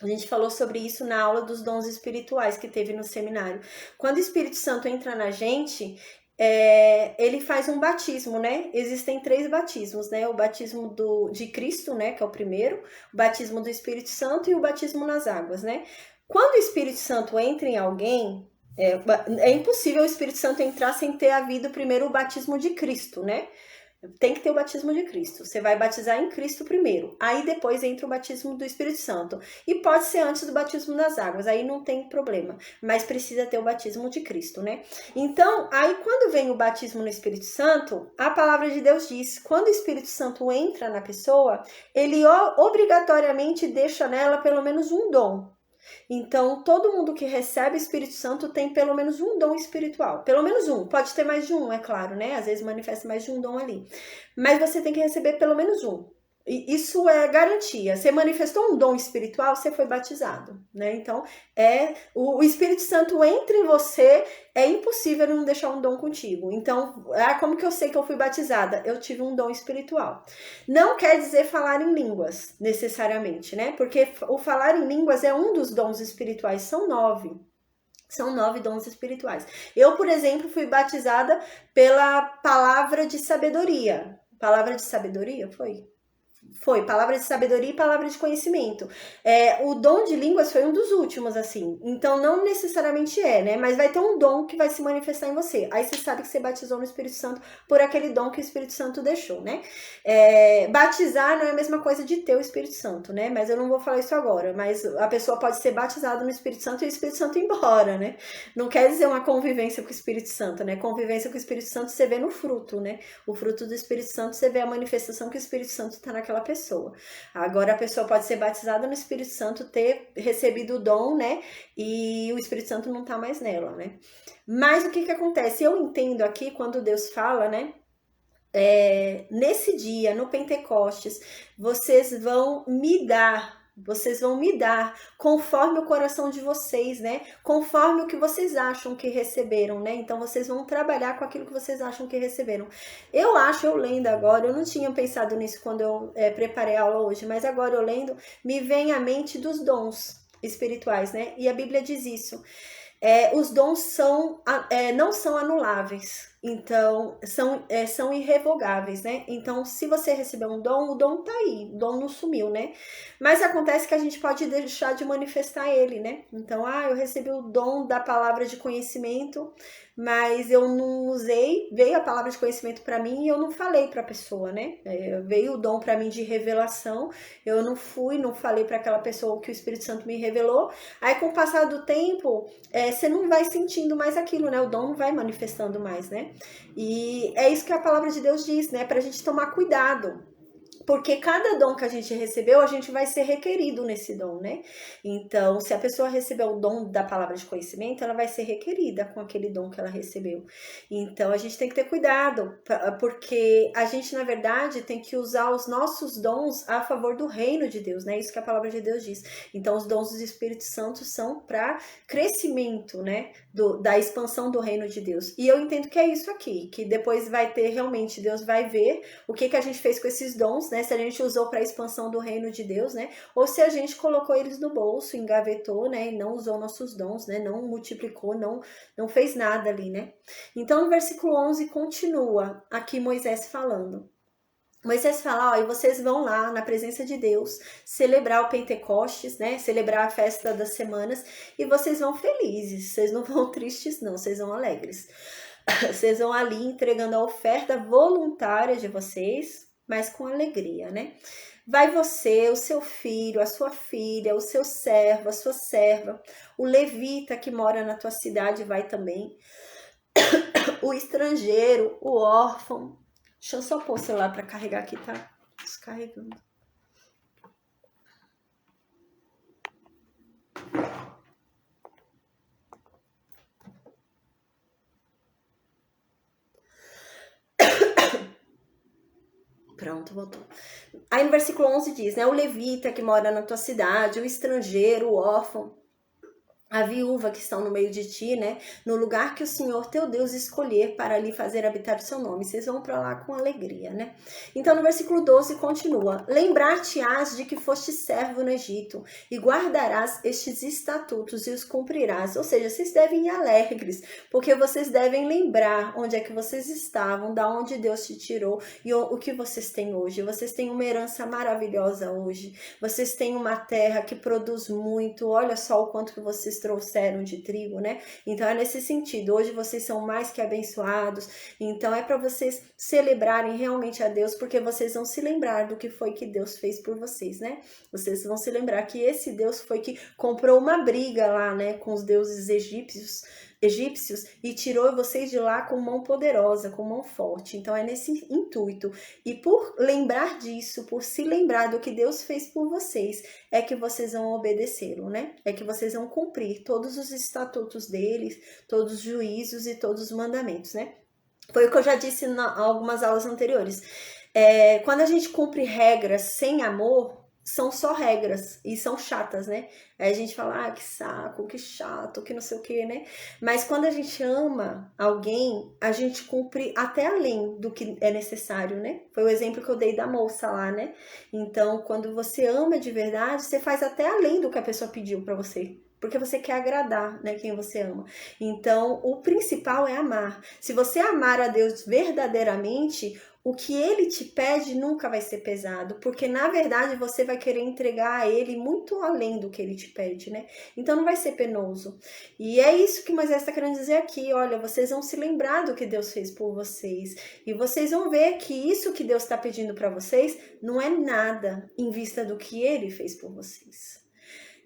a gente falou sobre isso na aula dos dons espirituais que teve no seminário. Quando o Espírito Santo entra na gente, ele faz um batismo, né? Existem 3 batismos, né? O batismo de Cristo, né? Que é o primeiro, o batismo do Espírito Santo e o batismo nas águas, né? Quando o Espírito Santo entra em alguém, é impossível o Espírito Santo entrar sem ter havido primeiro o batismo de Cristo, né? Tem que ter o batismo de Cristo. Você vai batizar em Cristo primeiro. Aí depois entra o batismo do Espírito Santo. E pode ser antes do batismo das águas. Aí não tem problema. Mas precisa ter o batismo de Cristo, né? Então, aí quando vem o batismo no Espírito Santo, a palavra de Deus diz, quando o Espírito Santo entra na pessoa, ele obrigatoriamente deixa nela pelo menos um dom. Então, todo mundo que recebe o Espírito Santo tem pelo menos um dom espiritual. Pelo menos um. Pode ter mais de um, é claro, né? Às vezes manifesta mais de um dom ali. Mas você tem que receber pelo menos um. E isso é garantia. Você manifestou um dom espiritual, você foi batizado, né? Então, o Espírito Santo entra em você, é impossível não deixar um dom contigo. Então, como que eu sei que eu fui batizada? Eu tive um dom espiritual. Não quer dizer falar em línguas, necessariamente, né? Porque o falar em línguas é um dos dons espirituais, são 9. São 9 dons espirituais. Eu, por exemplo, fui batizada pela palavra de sabedoria. Palavra de sabedoria, foi? Foi, palavra de sabedoria e palavra de conhecimento. O dom de línguas foi um dos últimos, assim. Então, não necessariamente né? Mas vai ter um dom que vai se manifestar em você. Aí você sabe que você batizou no Espírito Santo por aquele dom que o Espírito Santo deixou, né? Batizar não é a mesma coisa de ter o Espírito Santo, né? Mas eu não vou falar isso agora. Mas a pessoa pode ser batizada no Espírito Santo e o Espírito Santo ir embora, né? Não quer dizer uma convivência com o Espírito Santo, né? Convivência com o Espírito Santo você vê no fruto, né? O fruto do Espírito Santo você vê a manifestação que o Espírito Santo está naquela pessoa. Agora a pessoa pode ser batizada no Espírito Santo, ter recebido o dom, né? E o Espírito Santo não tá mais nela, né? Mas o que acontece? Eu entendo aqui quando Deus fala, né? Nesse dia, no Pentecostes, vocês vão me dar conforme o coração de vocês, né? Conforme o que vocês acham que receberam, né? Então vocês vão trabalhar com aquilo que vocês acham que receberam. Eu lendo agora, eu não tinha pensado nisso quando eu preparei a aula hoje, mas agora eu lendo, me vem à mente dos dons espirituais, né? E a Bíblia diz isso. Os dons não são anuláveis. Então, são irrevogáveis, né? Então, se você receber um dom, o dom tá aí, o dom não sumiu, né? Mas acontece que a gente pode deixar de manifestar ele, né? Então, eu recebi o dom da palavra de conhecimento, mas eu não usei, veio a palavra de conhecimento para mim e eu não falei para a pessoa, né? Veio o dom para mim de revelação, eu não falei para aquela pessoa que o Espírito Santo me revelou. Aí, com o passar do tempo, você não vai sentindo mais aquilo, né? O dom não vai manifestando mais, né? E é isso que a palavra de Deus diz, né? Pra gente tomar cuidado. Porque cada dom que a gente recebeu, a gente vai ser requerido nesse dom, né? Então, se a pessoa recebeu o dom da palavra de conhecimento, ela vai ser requerida com aquele dom que ela recebeu. Então, a gente tem que ter cuidado, porque a gente, na verdade, tem que usar os nossos dons a favor do reino de Deus, né? Isso que a palavra de Deus diz. Então, os dons do Espírito Santo são para crescimento, né? Da expansão do reino de Deus. E eu entendo que é isso aqui, que depois vai ter realmente, Deus vai ver o que a gente fez com esses dons, né? Se a gente usou para a expansão do reino de Deus, né? Ou se a gente colocou eles no bolso, engavetou, né? E não usou nossos dons, né? Não multiplicou, não fez nada ali, né? Então, no versículo 11 continua aqui Moisés falando. Moisés fala, e vocês vão lá na presença de Deus celebrar o Pentecostes, né? Celebrar a festa das semanas e vocês vão felizes, vocês não vão tristes não, vocês vão alegres. Vocês vão ali entregando a oferta voluntária de vocês, mas com alegria, né? Vai você, o seu filho, a sua filha, o seu servo, a sua serva, o levita que mora na tua cidade vai também, o estrangeiro, o órfão. Deixa eu só pôr o celular para carregar aqui, tá? Descarregando. Pronto, voltou. Aí no versículo 11 diz, né? O levita que mora na tua cidade, o estrangeiro, o órfão, a viúva que estão no meio de ti, né? No lugar que o Senhor teu Deus escolher para ali fazer habitar o seu nome. Vocês vão para lá com alegria, né? Então no versículo 12 continua. Lembrar-te-ás de que foste servo no Egito e guardarás estes estatutos e os cumprirás. Ou seja, vocês devem ir alegres, porque vocês devem lembrar onde é que vocês estavam, da onde Deus te tirou e o que vocês têm hoje. Vocês têm uma herança maravilhosa hoje. Vocês têm uma terra que produz muito. Olha só o quanto que vocês trouxeram de trigo, né? Então é nesse sentido, hoje vocês são mais que abençoados, então é para vocês celebrarem realmente a Deus, porque vocês vão se lembrar do que foi que Deus fez por vocês, né? Vocês vão se lembrar que esse Deus foi que comprou uma briga lá, né, com os deuses egípcios e tirou vocês de lá com mão poderosa, com mão forte. Então é nesse intuito. E por lembrar disso, por se lembrar do que Deus fez por vocês, é que vocês vão obedecê-lo, né? É que vocês vão cumprir todos os estatutos deles, todos os juízos e todos os mandamentos, né? Foi o que eu já disse em algumas aulas anteriores. Quando a gente cumpre regras sem amor, são só regras e são chatas, né? Aí a gente fala, que saco, que chato, que não sei o que, né? Mas quando a gente ama alguém, a gente cumpre até além do que é necessário, né? Foi o exemplo que eu dei da moça lá, né? Então, quando você ama de verdade, você faz até além do que a pessoa pediu pra você. Porque você quer agradar, né, quem você ama. Então, o principal é amar. Se você amar a Deus verdadeiramente, o que Ele te pede nunca vai ser pesado, porque na verdade você vai querer entregar a Ele muito além do que Ele te pede, né? Então não vai ser penoso. E é isso que Moisés está querendo dizer aqui, olha, vocês vão se lembrar do que Deus fez por vocês, e vocês vão ver que isso que Deus está pedindo para vocês não é nada em vista do que Ele fez por vocês.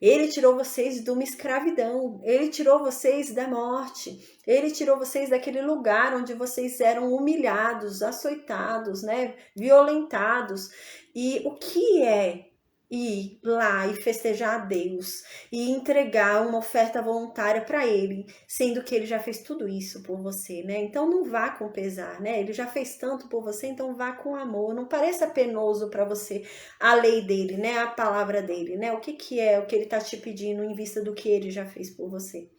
Ele tirou vocês de uma escravidão, Ele tirou vocês da morte, Ele tirou vocês daquele lugar onde vocês eram humilhados, açoitados, né, violentados. E o que é ir lá e festejar a Deus e entregar uma oferta voluntária para Ele, sendo que Ele já fez tudo isso por você, né? Então não vá com pesar, né? Ele já fez tanto por você, então vá com amor. Não pareça penoso para você a lei dele, né? A palavra dele, né? O que é o que Ele tá te pedindo em vista do que Ele já fez por você.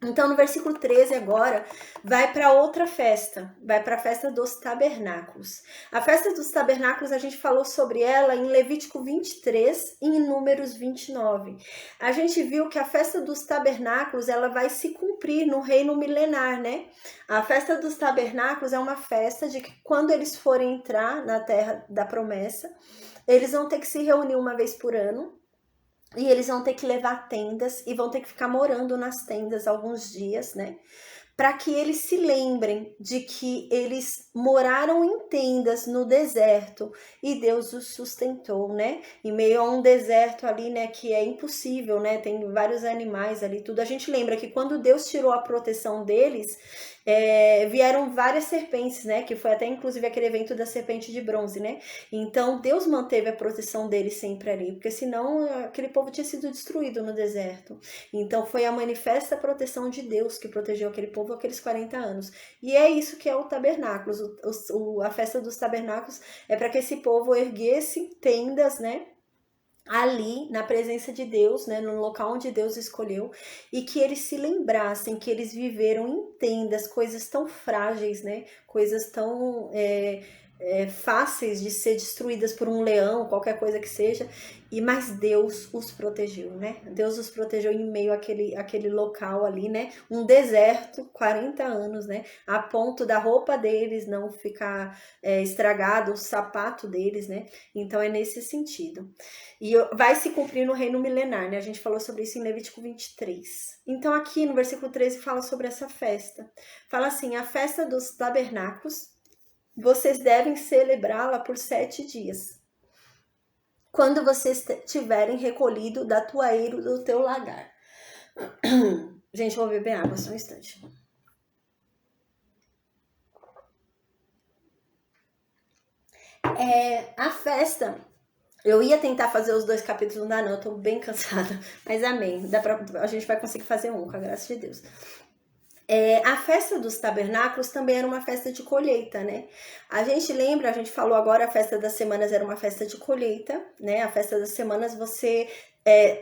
Então, no versículo 13 agora, vai para outra festa, vai para a festa dos tabernáculos. A festa dos tabernáculos, a gente falou sobre ela em Levítico 23 e em Números 29. A gente viu que a festa dos tabernáculos, ela vai se cumprir no reino milenar, né? A festa dos tabernáculos é uma festa de que quando eles forem entrar na terra da promessa, eles vão ter que se reunir uma vez por ano, e eles vão ter que levar tendas e vão ter que ficar morando nas tendas alguns dias, né? Para que eles se lembrem de que eles moraram em tendas no deserto e Deus os sustentou, né? Em meio a um deserto ali, né, que é impossível, né? Tem vários animais ali, tudo. A gente lembra que quando Deus tirou a proteção deles, vieram várias serpentes, né? Que foi até inclusive aquele evento da serpente de bronze, né? Então Deus manteve a proteção deles sempre ali, porque senão aquele povo tinha sido destruído no deserto. Então foi a manifesta proteção de Deus que protegeu aquele povo aqueles 40 anos. E é isso que é o tabernáculos. A festa dos tabernáculos é para que esse povo erguesse tendas, né? Ali na presença de Deus, né, no local onde Deus escolheu, e que eles se lembrassem que eles viveram em tendas, coisas tão frágeis, né, coisas tão fáceis de ser destruídas por um leão, qualquer coisa que seja, mas Deus os protegeu, né? Deus os protegeu em meio àquele local ali, né? Um deserto, 40 anos, né? A ponto da roupa deles não ficar estragado, o sapato deles, né? Então é nesse sentido. E vai se cumprir no reino milenar, né? A gente falou sobre isso em Levítico 23. Então aqui no versículo 13 fala sobre essa festa. Fala assim, a festa dos tabernáculos, vocês devem celebrá-la por 7 dias. Quando vocês tiverem recolhido da toaeiro do teu lagar. Gente, vou beber água só um instante. A festa, eu ia tentar fazer os 2 capítulos, não dá não, eu tô bem cansada, mas amém, a gente vai conseguir fazer um, com a graça de Deus. A festa dos tabernáculos também era uma festa de colheita, né? A gente lembra, a gente falou agora, a festa das semanas era uma festa de colheita, né? A festa das semanas,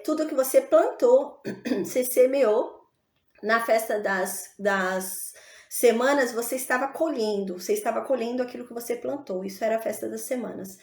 tudo que você plantou, você semeou, na festa das semanas você estava colhendo aquilo que você plantou, isso era a festa das semanas.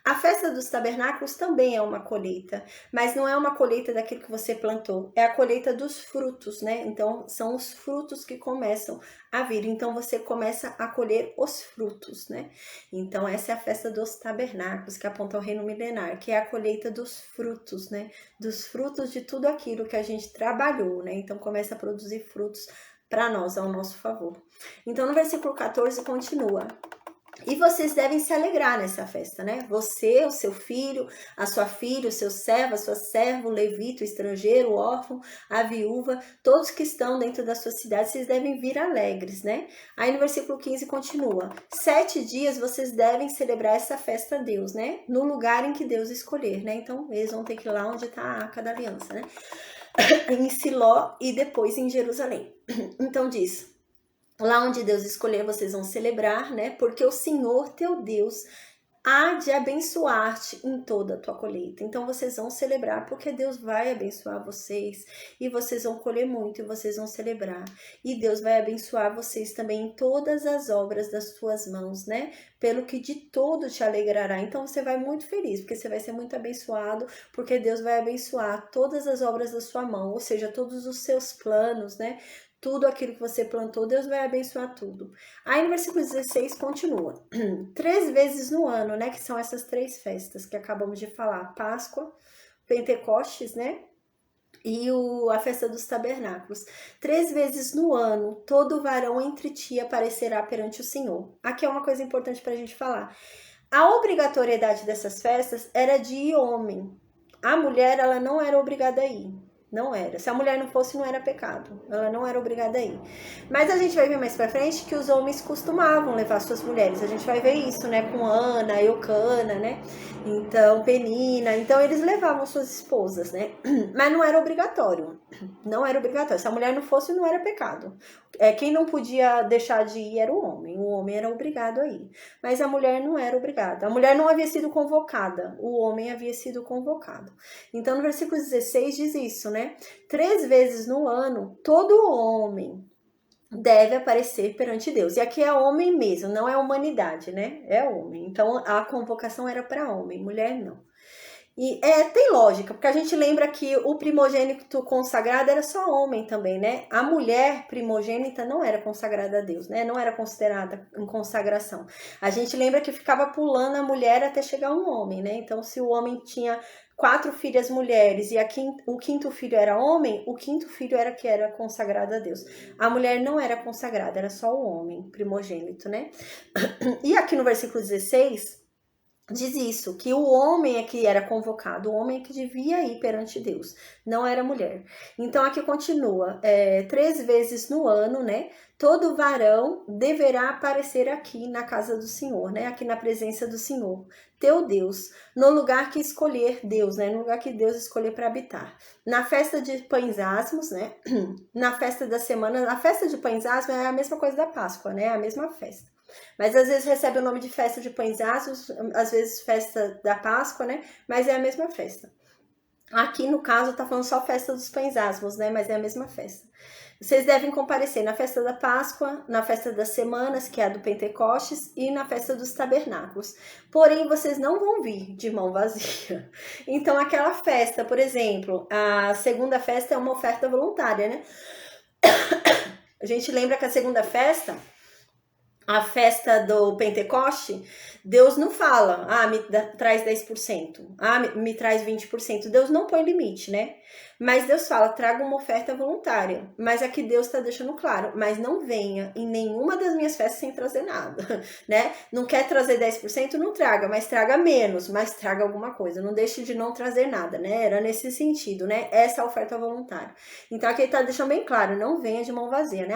A festa dos tabernáculos também é uma colheita, mas não é uma colheita daquilo que você plantou, é a colheita dos frutos, né? Então são os frutos que começam a vir, então você começa a colher os frutos, né? Então essa é a festa dos tabernáculos, que aponta ao reino milenar, que é a colheita dos frutos, né? Dos frutos de tudo aquilo que a gente trabalhou, né? Então começa a produzir frutos para nós, ao nosso favor. Então no versículo 14 continua: e vocês devem se alegrar nessa festa, né? Você, o seu filho, a sua filha, o seu servo, a sua serva, o levita, o estrangeiro, o órfão, a viúva, todos que estão dentro da sua cidade, vocês devem vir alegres, né? Aí no versículo 15 continua: 7 dias vocês devem celebrar essa festa a Deus, né? No lugar em que Deus escolher, né? Então eles vão ter que ir lá onde está a Arca da Aliança, né? Em Siló e depois em Jerusalém. Então diz: lá onde Deus escolher, vocês vão celebrar, né? Porque o Senhor teu Deus há de abençoar-te em toda a tua colheita. Então vocês vão celebrar, porque Deus vai abençoar vocês, e vocês vão colher muito, e vocês vão celebrar. E Deus vai abençoar vocês também em todas as obras das tuas mãos, né? Pelo que de todo te alegrará. Então você vai muito feliz, porque você vai ser muito abençoado, porque Deus vai abençoar todas as obras da sua mão, ou seja, todos os seus planos, né? Tudo aquilo que você plantou, Deus vai abençoar tudo. Aí no versículo 16 continua: 3 vezes no ano, né? Que são essas 3 festas que acabamos de falar: Páscoa, Pentecostes, né? E a festa dos tabernáculos. 3 vezes no ano, todo varão entre ti aparecerá perante o Senhor. Aqui é uma coisa importante para a gente falar. A obrigatoriedade dessas festas era de homem. A mulher, ela não era obrigada a ir. Não era. Se a mulher não fosse, não era pecado. Ela não era obrigada a ir. Mas a gente vai ver mais pra frente que os homens costumavam levar suas mulheres. A gente vai ver isso, né? Com Ana, Eucana, né? Então, Penina. Então, eles levavam suas esposas, né? Mas não era obrigatório. Não era obrigatório. Se a mulher não fosse, não era pecado. Quem não podia deixar de ir era o homem. O homem era obrigado a ir. Mas a mulher não era obrigada. A mulher não havia sido convocada. O homem havia sido convocado. Então, no versículo 16 diz isso, né? né? 3 vezes no ano, todo homem deve aparecer perante Deus. E aqui é homem mesmo, não é humanidade, né? É homem. Então a convocação era para homem, mulher não. E tem lógica, porque a gente lembra que o primogênito consagrado era só homem também, né? A mulher primogênita não era consagrada a Deus, né? Não era considerada em consagração. A gente lembra que ficava pulando a mulher até chegar um homem, né? Então, se o homem tinha 4 filhas mulheres e o quinto filho era homem, o quinto filho era que era consagrado a Deus. A mulher não era consagrada, era só o homem primogênito, né? E aqui no versículo 16 diz isso, que o homem é que era convocado, o homem é que devia ir perante Deus, não era a mulher. Então aqui continua, 3 vezes no ano, né? Todo varão deverá aparecer aqui na casa do Senhor, né? Aqui na presença do Senhor, teu Deus, no lugar que escolher Deus, né? No lugar que Deus escolher para habitar. Na festa de pães asmos, né? Na festa da semana, a festa de pães asmos é a mesma coisa da Páscoa, né? A mesma festa. Mas às vezes recebe o nome de festa de pães asmos, às vezes festa da Páscoa, né? Mas é a mesma festa. Aqui no caso tá falando só festa dos pães asmos, né? Mas é a mesma festa. Vocês devem comparecer na festa da Páscoa, na festa das semanas, que é a do Pentecostes, e na festa dos tabernáculos. Porém, vocês não vão vir de mão vazia. Então, aquela festa, por exemplo, a segunda festa é uma oferta voluntária, né? A gente lembra que a segunda festa, a festa do Pentecoste, Deus não fala, traz 10%, me traz 20%. Deus não põe limite, né? Mas Deus fala, traga uma oferta voluntária. Mas aqui Deus está deixando claro, mas não venha em nenhuma das minhas festas sem trazer nada, né? Não quer trazer 10%? Não traga, mas traga menos, mas traga alguma coisa. Não deixe de não trazer nada, né? Era nesse sentido, né? Essa é a oferta voluntária. Então aqui ele está deixando bem claro, não venha de mão vazia, né?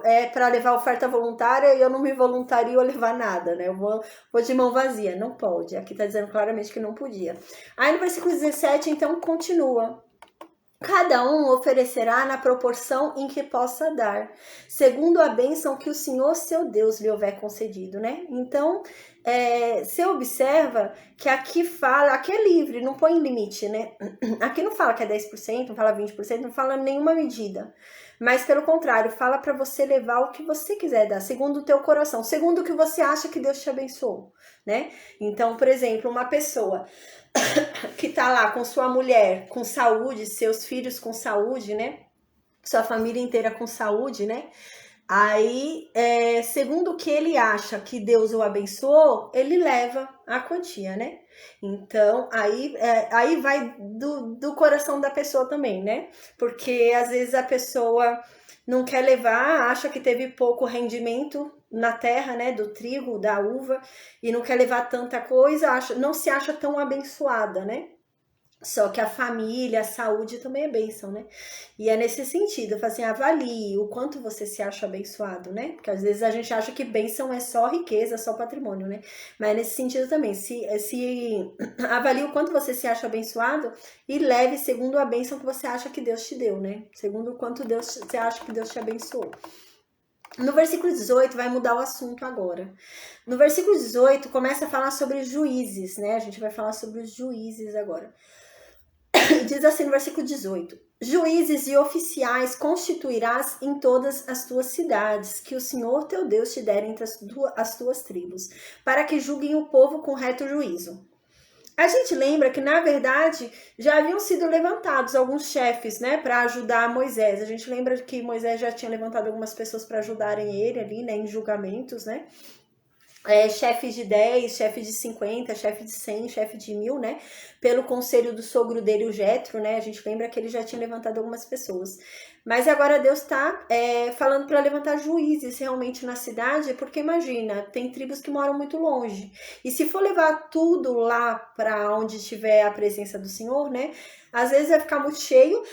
É para levar a oferta voluntária e eu não me voluntario a levar nada, né? Eu vou de mão vazia. Não pode. Aqui está dizendo claramente que não podia. Aí no versículo 17, então, continua. Cada um oferecerá na proporção em que possa dar, segundo a bênção que o Senhor seu Deus lhe houver concedido, né? Então, você observa que aqui fala, aqui é livre, não põe limite, né? Aqui não fala que é 10%, não fala 20%, não fala nenhuma medida. Mas, pelo contrário, fala para você levar o que você quiser dar, segundo o teu coração, segundo o que você acha que Deus te abençoou, né? Então, por exemplo, uma pessoa que tá lá com sua mulher com saúde, seus filhos com saúde, né? Sua família inteira com saúde, né? Aí, segundo o que ele acha que Deus o abençoou, ele leva a quantia, né? Então, aí vai do coração da pessoa também, né? Porque às vezes a pessoa não quer levar, acha que teve pouco rendimento na terra, né, do trigo, da uva, e não quer levar tanta coisa, não se acha tão abençoada, né? Só que a família, a saúde também é bênção, né? E é nesse sentido, assim, avalie o quanto você se acha abençoado, né? Porque às vezes a gente acha que bênção é só riqueza, só patrimônio, né? Mas é nesse sentido também, se avalie o quanto você se acha abençoado e leve segundo a bênção que você acha que Deus te deu, né? Segundo o quanto você acha que Deus te abençoou. No versículo 18 vai mudar o assunto agora. No versículo 18 começa a falar sobre juízes, né? A gente vai falar sobre os juízes agora. Diz assim no versículo 18: juízes e oficiais constituirás em todas as tuas cidades, que o Senhor teu Deus te der entre as tuas tribos, para que julguem o povo com reto juízo. A gente lembra que, na verdade, já haviam sido levantados alguns chefes, né, para ajudar Moisés. A gente lembra que Moisés já tinha levantado algumas pessoas para ajudarem ele ali, né, em julgamentos, né? Chefes de 10, chefe de 50, chefe de 100, chefe de 1000, né? Pelo conselho do sogro dele, o Jetro, né? A gente lembra que ele já tinha levantado algumas pessoas. Mas agora Deus está falando para levantar juízes realmente na cidade, porque imagina, tem tribos que moram muito longe. E se for levar tudo lá para onde estiver a presença do Senhor, né? Às vezes vai ficar muito cheio,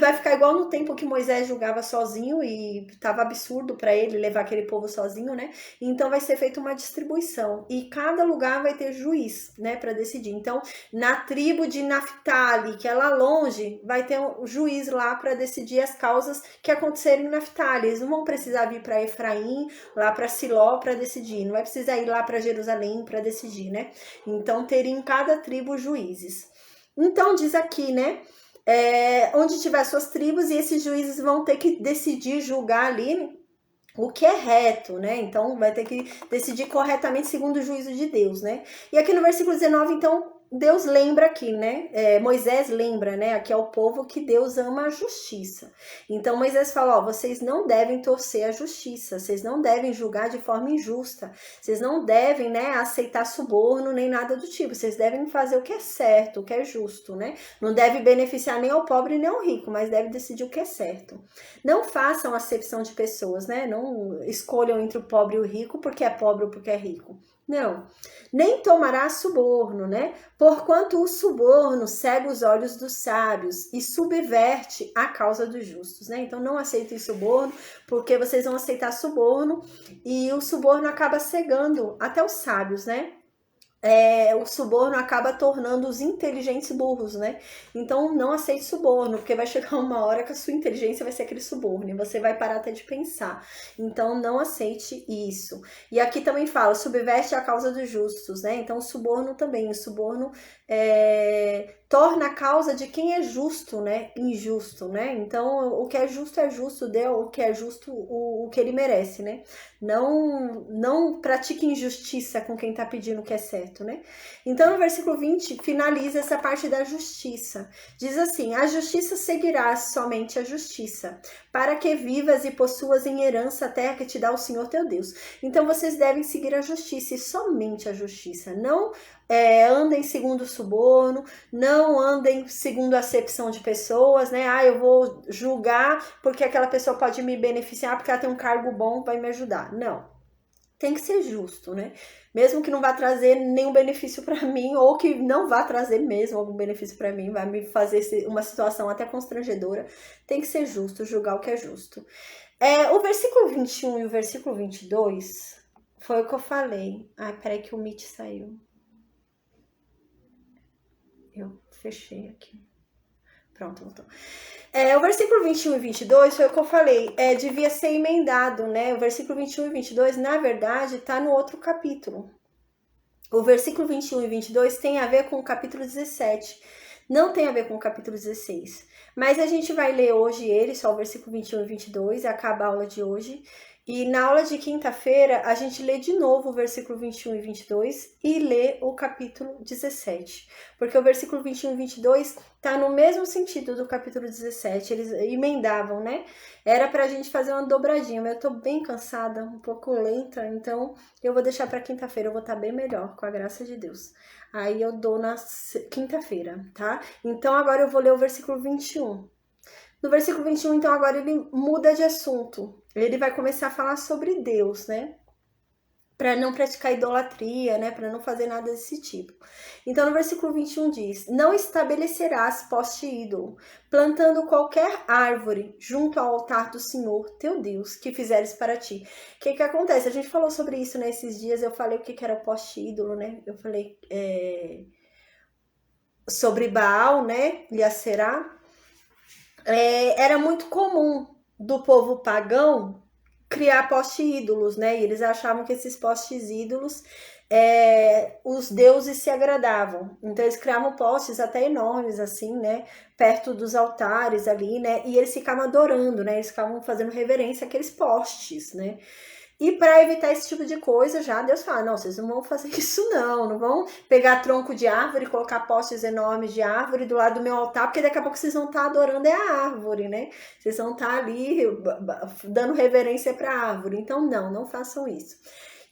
vai ficar igual no tempo que Moisés julgava sozinho e estava absurdo para ele levar aquele povo sozinho, né? Então vai ser feita uma distribuição e cada lugar vai ter juiz, né, para decidir. Então, na tribo de Naftali, que é lá longe, vai ter um juiz lá para decidir as causas que acontecerem em Naftali. Eles não vão precisar vir para Efraim, lá para Siló para decidir, não vai precisar ir lá para Jerusalém para decidir, né? Então, teria em cada tribo juízes. Então, diz aqui, né? onde tiver suas tribos, e esses juízes vão ter que decidir, julgar ali o que é reto, né? Então vai ter que decidir corretamente segundo o juízo de Deus, né? E aqui no versículo 19, então, Deus lembra aqui, né? Moisés lembra, né? Aqui é o povo que Deus ama a justiça. Então Moisés fala, ó, vocês não devem torcer a justiça, vocês não devem julgar de forma injusta, vocês não devem, né, aceitar suborno nem nada do tipo, vocês devem fazer o que é certo, o que é justo, né? Não deve beneficiar nem ao pobre nem ao rico, mas deve decidir o que é certo. Não façam acepção de pessoas, né? Não escolham entre o pobre e o rico porque é pobre ou porque é rico. Não. Nem tomará suborno, né? Porquanto o suborno cega os olhos dos sábios e subverte a causa dos justos, né? Então não aceitem suborno, porque vocês vão aceitar suborno e o suborno acaba cegando até os sábios, né? O suborno acaba tornando os inteligentes burros, né? Então não aceite suborno, porque vai chegar uma hora que a sua inteligência vai ser aquele suborno e você vai parar até de pensar. Então não aceite isso. E aqui também fala, subverte a causa dos justos, né? Então o suborno também, o suborno torna a causa de quem é justo, né, injusto, né? Então o que é justo, dê o que é justo o que ele merece, né? Não pratique injustiça com quem tá pedindo o que é certo, né? Então no versículo 20 finaliza essa parte da justiça. Diz assim: a justiça seguirá somente a justiça, para que vivas e possuas em herança a terra que te dá o Senhor teu Deus. Então vocês devem seguir a justiça e somente a justiça. Não andem segundo o suborno, não andem segundo a acepção de pessoas, né? Eu vou julgar porque aquela pessoa pode me beneficiar, porque ela tem um cargo bom, vai me ajudar. Não. Tem que ser justo, né? Mesmo que não vá trazer nenhum benefício para mim, ou que não vá trazer mesmo algum benefício para mim, vai me fazer uma situação até constrangedora, tem que ser justo, julgar o que é justo. O versículo 21 e o versículo 22 foi o que eu falei. Peraí que o Meet saiu. Eu fechei aqui. Pronto, voltou. O versículo 21 e 22 foi o que eu falei, devia ser emendado, né? O versículo 21 e 22, na verdade, está no outro capítulo. O versículo 21 e 22 tem a ver com o capítulo 17, não tem a ver com o capítulo 16. Mas a gente vai ler hoje ele, só o versículo 21 e 22, acaba a aula de hoje. E na aula de quinta-feira, a gente lê de novo o versículo 21 e 22 e lê o capítulo 17. Porque o versículo 21 e 22 tá no mesmo sentido do capítulo 17. Eles emendavam, né? Era pra gente fazer uma dobradinha, mas eu tô bem cansada, um pouco lenta, então eu vou deixar pra quinta-feira, eu vou estar bem melhor, com a graça de Deus. Aí eu dou na quinta-feira, tá? Então agora eu vou ler o versículo 21. No versículo 21, então, agora ele muda de assunto. Ele vai começar a falar sobre Deus, né? Para não praticar idolatria, né? Para não fazer nada desse tipo. Então, no versículo 21 diz: não estabelecerás poste ídolo, plantando qualquer árvore junto ao altar do Senhor, teu Deus, que fizeres para ti. O que acontece? A gente falou sobre isso nesses dias, eu falei o que era o poste ídolo, né? Eu falei sobre Baal, né? E Aserá. Era muito comum do povo pagão criar poste-ídolos, né? E eles achavam que esses postes-ídolos, os deuses se agradavam. Então eles criavam postes até enormes, assim, né? Perto dos altares ali, né? E eles ficavam adorando, né? Eles ficavam fazendo reverência àqueles postes, né? E para evitar esse tipo de coisa, já Deus fala, não, vocês não vão fazer isso não vão pegar tronco de árvore, colocar postes enormes de árvore do lado do meu altar, porque daqui a pouco vocês vão estar adorando a árvore, né? Vocês vão estar ali dando reverência para a árvore. Então não façam isso.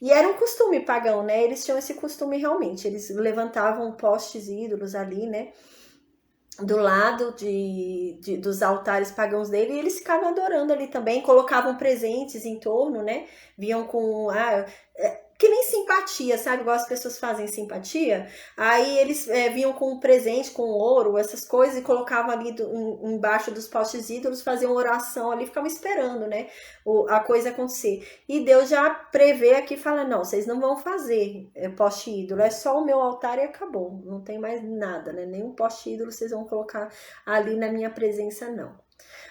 E era um costume pagão, né? Eles tinham esse costume realmente, eles levantavam postes ídolos ali, né? Do lado dos altares pagãos dele, e eles ficavam adorando ali também, colocavam presentes em torno, né? Vinham com que nem simpatia, sabe? Igual as pessoas fazem simpatia. Aí eles vinham com um presente, com ouro, essas coisas, e colocavam ali embaixo dos postes ídolos, faziam oração ali, ficavam esperando, né? A coisa acontecer. E Deus já prevê aqui, fala, não, vocês não vão fazer poste ídolo, é só o meu altar e acabou. Não tem mais nada, né? Nenhum poste ídolo vocês vão colocar ali na minha presença, não.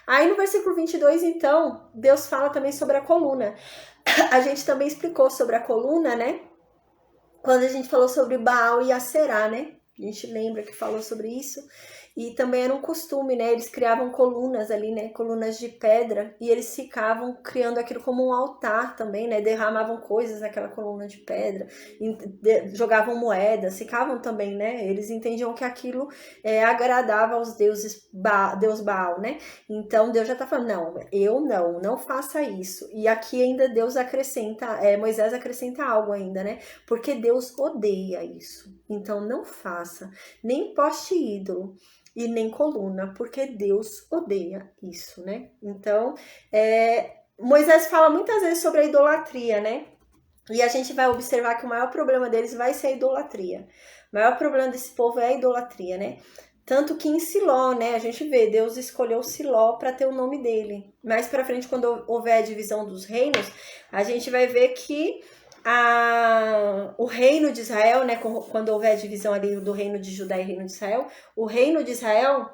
Aí no versículo 22, então, Deus fala também sobre a coluna. A gente também explicou sobre a coluna, né? Quando a gente falou sobre Baal e Aserá, né? A gente lembra que falou sobre isso. E também era um costume, né? Eles criavam colunas ali, né? Colunas de pedra, e eles ficavam criando aquilo como um altar também, né? Derramavam coisas naquela coluna de pedra, jogavam moedas, ficavam também, né? Eles entendiam que aquilo agradava aos deuses, Deus Baal, né? Então Deus já tá falando, não faça isso. E aqui ainda Deus acrescenta, Moisés acrescenta algo ainda, né? Porque Deus odeia isso. Então não faça, nem poste ídolo e nem coluna, porque Deus odeia isso, né? Então, Moisés fala muitas vezes sobre a idolatria, né? E a gente vai observar que o maior problema deles vai ser a idolatria. O maior problema desse povo é a idolatria, né? Tanto que em Siló, né, a gente vê, Deus escolheu Siló para ter o nome dele. Mais para frente, quando houver a divisão dos reinos, a gente vai ver que o reino de Israel, né, quando houver a divisão ali do reino de Judá e reino de Israel, o reino de Israel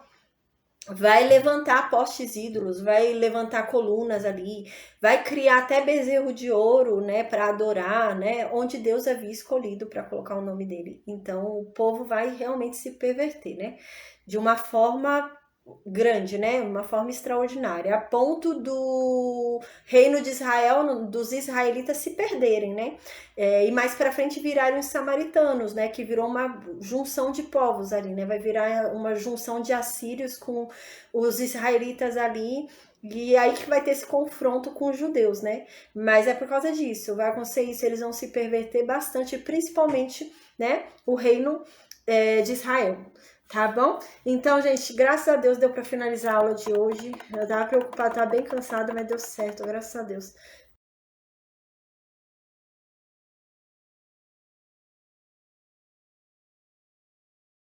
vai levantar postes ídolos, vai levantar colunas ali, vai criar até bezerro de ouro, né, para adorar, né, onde Deus havia escolhido para colocar o nome dele. Então o povo vai realmente se perverter, né, de uma forma grande, né, uma forma extraordinária, a ponto do reino de Israel, dos israelitas se perderem, né, e mais para frente virarem os samaritanos, né, que virou uma junção de povos ali, né, vai virar uma junção de assírios com os israelitas ali, e aí que vai ter esse confronto com os judeus, né, mas é por causa disso, vai acontecer isso, eles vão se perverter bastante, principalmente, né, o reino de Israel. Tá bom? Então, gente, graças a Deus deu para finalizar a aula de hoje. Eu tava preocupada, tava bem cansada, mas deu certo, graças a Deus.